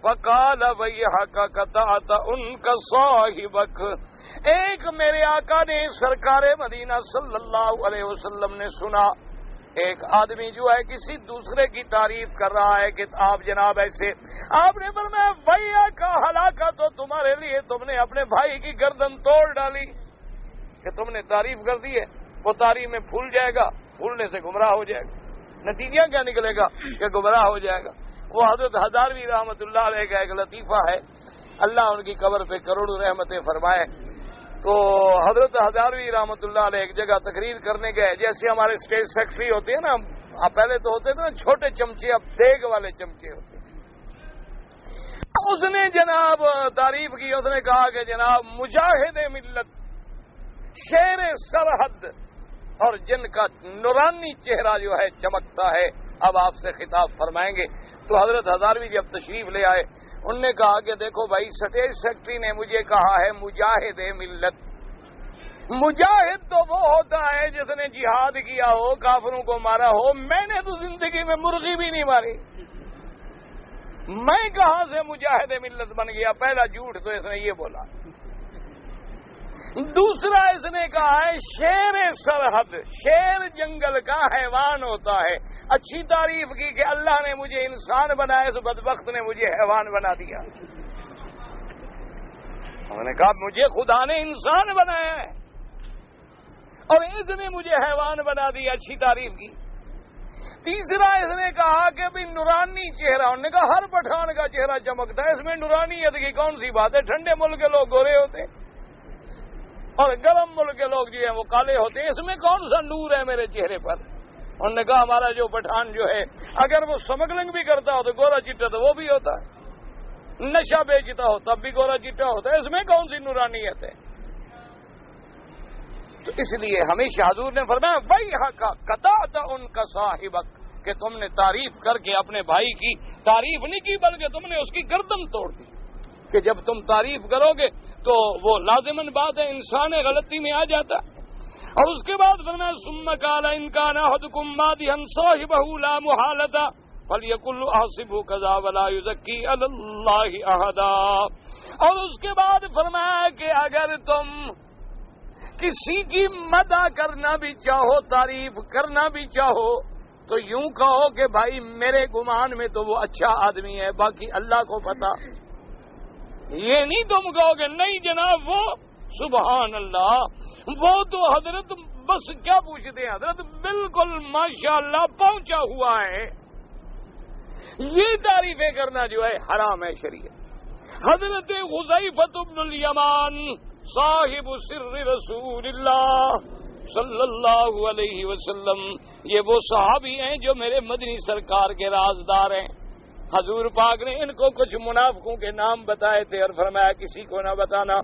فقال ویحک قطعت انک صاحبک. ایک میرے آقا نے سرکار مدینہ صلی اللہ علیہ وسلم نے سنا ایک آدمی جو ہے کسی دوسرے کی تعریف کر رہا ہے کہ آپ جناب ایسے. آپ نے فرمایا ویحک ہلاکت، تو تمہارے لیے تم نے اپنے بھائی کی گردن توڑ ڈالی کہ تم نے تعریف کر دی ہے. وہ تعریف میں پھول جائے گا، پھولنے سے گمراہ ہو جائے گا. نتیجہ کیا نکلے گا کہ گمراہ ہو جائے گا. وہ حضرت ہزاروی رحمت اللہ علیہ کا ایک لطیفہ ہے، اللہ ان کی قبر پہ کروڑوں رحمتیں فرمائے. تو حضرت ہزاروی رحمت اللہ علیہ ایک جگہ تقریر کرنے گئے. جیسے ہمارے اسٹیٹ سیکرٹری ہوتے ہیں نا، پہلے تو ہوتے تھے نا چھوٹے چمچے، اب دیگ والے چمچے ہوتے ہیں. اس نے جناب تعریف کی، اس نے کہا کہ جناب مجاہد ملت، شیر سرحد، اور جن کا نورانی چہرہ جو ہے چمکتا ہے، اب آپ سے خطاب فرمائیں گے. تو حضرت ہزاروی جب تشریف لے آئے، انہوں نے کہا کہ دیکھو بھائی، اسٹیٹ سیکرٹری نے مجھے کہا ہے مجاہد ملت. مجاہد تو وہ ہوتا ہے جس نے جہاد کیا ہو، کافروں کو مارا ہو. میں نے تو زندگی میں مرغی بھی نہیں ماری، میں کہاں سے مجاہد ملت بن گیا؟ پہلا جھوٹ تو اس نے یہ بولا. دوسرا اس نے کہا ہے شیر سرحد، شیر جنگل کا حیوان ہوتا ہے. اچھی تعریف کی کہ اللہ نے مجھے انسان بنایا، اس بدبخت نے مجھے حیوان بنا دیا. انہوں نے کہا مجھے خدا نے انسان بنایا ہے اور اس نے مجھے حیوان بنا دیا. اچھی تعریف کی. تیسرا اس نے کہا کہ بھی نورانی چہرہ. انہوں نے کہا ہر پٹھان کا چہرہ چمکتا ہے، اس میں نورانیت کی کون سی بات ہے؟ ٹھنڈے ملک کے لوگ گورے ہوتے اور گرم ملک کے لوگ جو ہیں وہ کالے ہوتے ہیں، اس میں کون سا نور ہے میرے چہرے پر؟ انہوں نے کہا ہمارا جو پٹھان جو ہے اگر وہ سمگلنگ بھی کرتا ہو تو گورا چٹا تو وہ بھی ہوتا ہے، نشہ بیچتا ہو تب بھی گورا چٹا ہوتا ہے، اس میں کون سی نورانیت ہے؟ تو اس لیے ہمیشہ حضور نے فرمایا ویحک قطعت انک صاحبک، کہ تم نے تعریف کر کے اپنے بھائی کی تعریف نہیں کی بلکہ تم نے اس کی گردن توڑ دی. کہ جب تم تعریف کرو گے تو وہ لازماً بات ہے، انسان غلطی میں آ جاتا. اور اس کے بعد فرمایا ثم قال ان کان احدکم مادحا صاحبہ لا محالۃ فلیقل احسبہ کذا ولا یزکی علی اللہ احدا. اور اس کے بعد فرمایا کہ اگر تم کسی کی مدح کرنا بھی چاہو، تعریف کرنا بھی چاہو، تو یوں کہو کہ بھائی میرے گمان میں تو وہ اچھا آدمی ہے، باقی اللہ کو پتا. یہ نہیں تم کہو گے نہیں جناب وہ سبحان اللہ وہ تو حضرت بس کیا پوچھتے ہیں، حضرت بالکل ماشاءاللہ پہنچا ہوا ہے. یہ تعریفیں کرنا جو ہے حرام ہے شریعت. حضرت حذیفہ بن الیمان صاحب سر رسول اللہ صلی اللہ علیہ وسلم، یہ وہ صحابی ہیں جو میرے مدنی سرکار کے رازدار ہیں. حضور پاک نے ان کو کچھ منافقوں کے نام بتائے تھے اور فرمایا کسی کو نہ بتانا.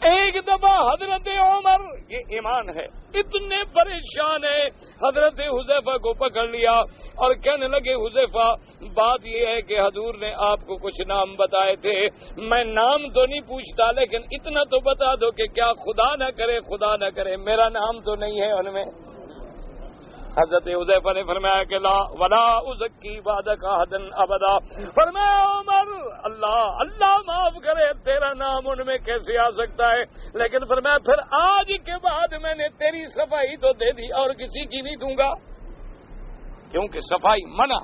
ایک دفعہ حضرت عمر، یہ ایمان ہے، اتنے پریشان ہے، حضرت حذیفہ کو پکڑ لیا اور کہنے لگے حذیفہ بات یہ ہے کہ حضور نے آپ کو کچھ نام بتائے تھے، میں نام تو نہیں پوچھتا لیکن اتنا تو بتا دو کہ کیا خدا نہ کرے میرا نام تو نہیں ہے ان میں. حضرت حذیفہ نے فرمایا کہ لا ولا ازکی بعدک احدا ابدا. فرمایا عمر اللہ معاف کرے تیرا نام ان میں کیسے آ سکتا ہے، لیکن فرمایا پھر آج کے بعد میں نے تیری صفائی تو دے دی اور کسی کی نہیں دوں گا، کیونکہ صفائی منع.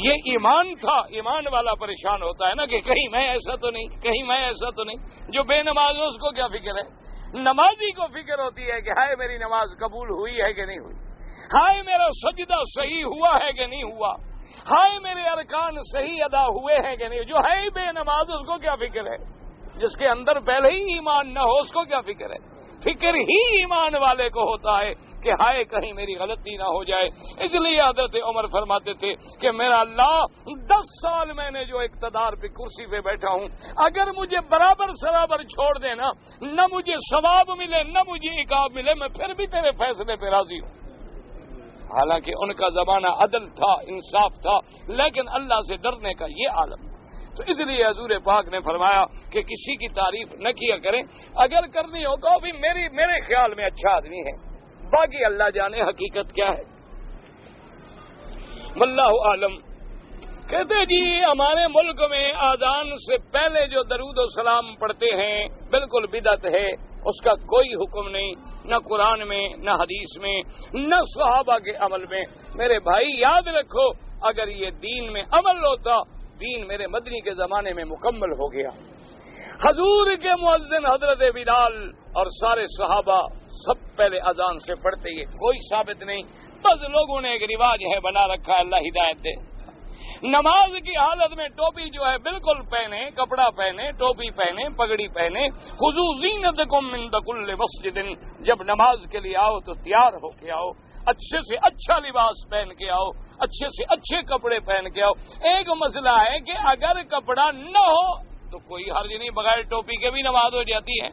یہ ایمان تھا. ایمان والا پریشان ہوتا ہے نا کہ کہیں میں ایسا تو نہیں. جو بے نماز ہے اس کو کیا فکر ہے؟ نمازی کو فکر ہوتی ہے کہ ہائے میری نماز قبول ہوئی ہے کہ نہیں ہوئی، ہائے میرا سجدہ صحیح ہوا ہے کہ نہیں ہوا، ہائے میرے ارکان صحیح ادا ہوئے ہیں کہ نہیں. جو ہے بے نماز اس کو کیا فکر ہے؟ جس کے اندر پہلے ہی ایمان نہ ہو اس کو کیا فکر ہے؟ فکر ہی ایمان والے کو ہوتا ہے کہ ہائے کہیں میری غلطی نہ ہو جائے. اس لیے حضرت عمر فرماتے تھے کہ میرا اللہ 10 سال میں نے جو اقتدار پہ کرسی پہ بیٹھا ہوں، اگر مجھے برابر سرابر چھوڑ دینا، نہ مجھے ثواب ملے نہ مجھے عقاب ملے، میں پھر بھی تیرے فیصلے پہ راضی ہوں. حالانکہ ان کا زمانہ عدل تھا، انصاف تھا، لیکن اللہ سے ڈرنے کا یہ عالم. تو اس لیے حضور پاک نے فرمایا کہ کسی کی تعریف نہ کیا کریں. اگر کرنی ہو تو بھی میرے خیال میں اچھا آدمی ہے، باقی اللہ جانے حقیقت کیا ہے، واللہ عالم۔ کہتے جی ہمارے ملک میں آذان سے پہلے جو درود و سلام پڑھتے ہیں بالکل بدعت ہے، اس کا کوئی حکم نہیں، نہ قرآن میں نہ حدیث میں نہ صحابہ کے عمل میں۔ میرے بھائی یاد رکھو، اگر یہ دین میں عمل ہوتا، دین میرے مدنی کے زمانے میں مکمل ہو گیا۔ حضور کے مؤذن حضرت بلال اور سارے صحابہ سب پہلے اذان سے پڑھتے، یہ کوئی ثابت نہیں، بس لوگوں نے ایک رواج ہے بنا رکھا ہے، اللہ ہدایت دے۔ نماز کی حالت میں ٹوپی جو ہے بالکل پہنے، کپڑا پہنے، ٹوپی پہنے، پگڑی پہنے، خذوا زینتکم عند کل مسجد، جب نماز کے لیے آؤ تو تیار ہو کے آؤ، اچھے سے اچھا لباس پہن کے آؤ، اچھے سے اچھے کپڑے پہن کے آؤ۔ ایک مسئلہ ہے کہ اگر کپڑا نہ ہو تو کوئی حرج نہیں، بغیر ٹوپی کے بھی نماز ہو جاتی ہے،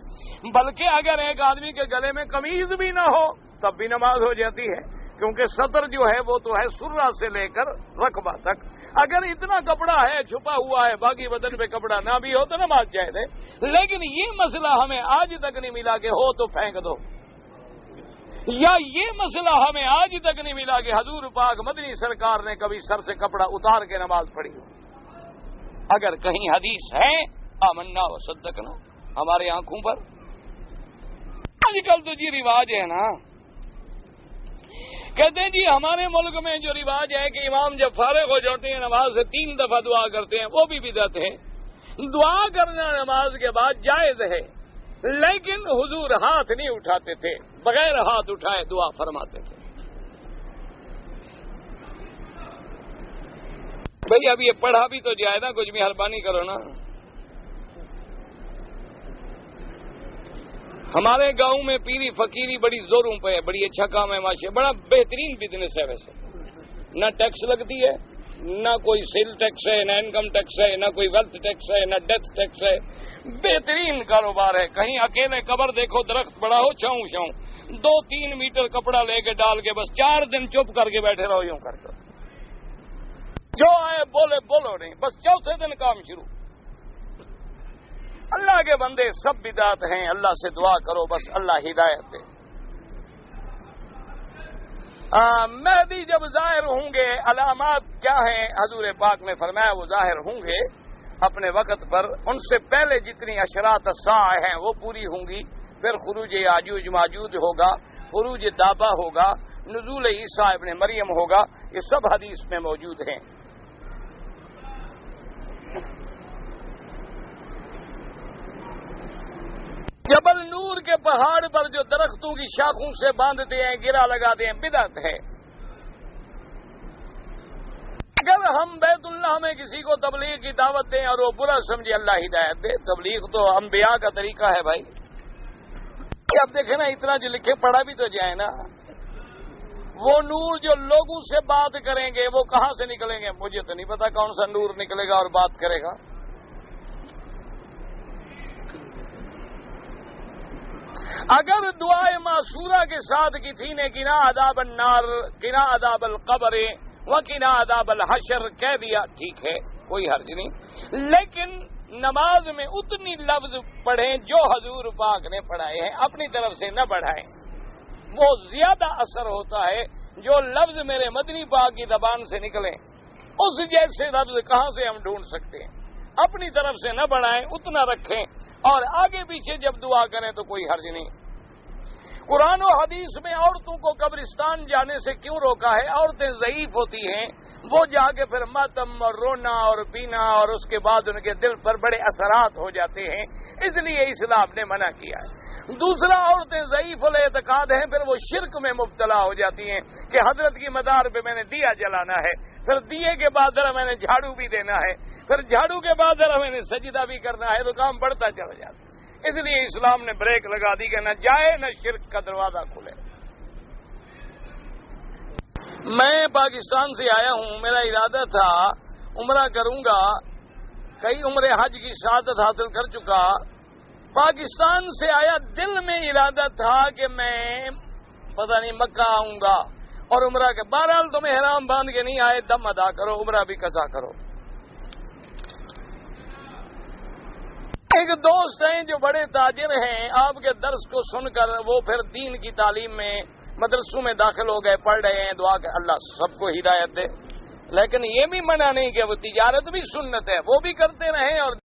بلکہ اگر ایک آدمی کے گلے میں قمیض بھی نہ ہو تب بھی نماز ہو جاتی ہے، کیونکہ سطر جو ہے وہ تو ہے سرہ سے لے کر رقبہ تک۔ اگر اتنا کپڑا ہے چھپا ہوا ہے، باقی بدن پہ کپڑا نہ بھی ہو تو نماز جائز ہے، لیکن یہ مسئلہ ہمیں آج تک نہیں ملا کہ ہو تو پھینک دو، یا یہ مسئلہ ہمیں آج تک نہیں ملا کہ حضور پاک مدنی سرکار نے کبھی سر سے کپڑا اتار کے نماز پڑھی ہو۔ اگر کہیں حدیث ہے آمنا و صدقنا ہمارے آنکھوں پر، آج کل تو جی رواج ہے نا، کہتے ہیں جی ہمارے ملک میں جو رواج ہے کہ امام جب فارغ ہو جاتے ہیں نماز سے 3 دفعہ دعا کرتے ہیں، وہ بھی بدعت ہے۔ دعا کرنا نماز کے بعد جائز ہے، لیکن حضور ہاتھ نہیں اٹھاتے تھے، بغیر ہاتھ اٹھائے دعا فرماتے تھے۔ بھئی اب یہ پڑھا بھی تو جائے نا، کچھ مہربانی کرو نا۔ ہمارے گاؤں میں پیری فقیری بڑی زوروں پہ ہے، بڑی اچھا کام ہے ماشاء، بڑا بہترین بزنس ہے ویسے، نہ ٹیکس لگتی ہے، نہ کوئی سیل ٹیکس ہے، نہ انکم ٹیکس ہے، نہ کوئی ویلتھ ٹیکس ہے، نہ ڈیتھ ٹیکس ہے، بہترین کاروبار ہے۔ کہیں اکیلے قبر دیکھو، درخت بڑا ہو، چھاؤں چھاؤں، 2-3 میٹر کپڑا لے کے ڈال کے بس 4 دن چپ کر کے بیٹھے رہو، یوں کر کے جو آئے بولے بولو نہیں، بس چوتھے دن کام شروع۔ اللہ کے بندے سب بدعت ہیں، اللہ سے دعا کرو بس اللہ ہدایت دے۔ مہدی جب ظاہر ہوں گے، علامات کیا ہیں؟ حضور پاک نے فرمایا وہ ظاہر ہوں گے اپنے وقت پر، ان سے پہلے جتنی اشراط الساعہ ہیں وہ پوری ہوں گی، پھر خروج یاجوج ماجوج ہوگا، خروج دابہ ہوگا، نزول عیسیٰ ابن مریم ہوگا، یہ سب حدیث میں موجود ہیں۔ جبل نور کے پہاڑ پر جو درختوں کی شاخوں سے باندھتے ہیں، گرا لگاتے ہیں، بدعت ہے۔ اگر ہم بیت اللہ میں کسی کو تبلیغ کی دعوت دیں اور وہ برا سمجھے، اللہ ہدایت دے، تبلیغ تو انبیاء کا طریقہ ہے بھائی۔ اب دیکھیں نا، اتنا جو لکھے پڑھا بھی تو جائے نا۔ وہ نور جو لوگوں سے بات کریں گے وہ کہاں سے نکلیں گے؟ مجھے تو نہیں پتا کون سا نور نکلے گا اور بات کرے گا۔ اگر دعائے معصورہ کے ساتھ کسی نے قنا عذاب النار، قنا عذاب القبر وقنا عذاب الحشر کہہ دیا، ٹھیک ہے، کوئی حرج نہیں، لیکن نماز میں اتنی لفظ پڑھیں جو حضور پاک نے پڑھائے ہیں، اپنی طرف سے نہ بڑھائیں، وہ زیادہ اثر ہوتا ہے۔ جو لفظ میرے مدنی پاک کی زبان سے نکلیں، اس جیسے لفظ کہاں سے ہم ڈھونڈ سکتے ہیں؟ اپنی طرف سے نہ بڑھائیں، اتنا رکھیں، اور آگے پیچھے جب دعا کریں تو کوئی حرج نہیں۔ قرآن و حدیث میں عورتوں کو قبرستان جانے سے کیوں روکا ہے؟ عورتیں ضعیف ہوتی ہیں، وہ جا کے پھر ماتم اور رونا اور پینا، اور اس کے بعد ان کے دل پر بڑے اثرات ہو جاتے ہیں، اس لیے اسلام نے منع کیا ہے۔ دوسرا، عورتیں ضعیف الاعتقاد ہیں، پھر وہ شرک میں مبتلا ہو جاتی ہیں کہ حضرت کی مدار پہ میں نے دیا جلانا ہے، پھر دیے کے بعد ذرا میں نے جھاڑو بھی دینا ہے، پھر جھاڑو کے بعد ذرا میں نے سجدہ بھی کرنا ہے، تو کام بڑھتا چلا جاتا ہے۔ اس لیے اسلام نے بریک لگا دی کہ نہ جائے نہ شرک کا دروازہ کھلے۔ میں پاکستان سے آیا ہوں، میرا ارادہ تھا عمرہ کروں گا، کئی عمرے حج کی سعادت حاصل کر چکا، پاکستان سے آیا، دل میں ارادہ تھا کہ میں پتہ نہیں مکہ آؤں گا اور عمرہ کے، بہرحال تم احرام باندھ کے نہیں آئے، دم ادا کرو، عمرہ بھی قضا کرو۔ ایک دوست ہیں جو بڑے تاجر ہیں، آپ کے درس کو سن کر وہ پھر دین کی تعلیم میں مدرسوں میں داخل ہو گئے، پڑھ رہے ہیں، دعا کہ اللہ سب کو ہدایت دے، لیکن یہ بھی منع نہیں کہ وہ تجارت بھی سنت ہے، وہ بھی کرتے رہیں اور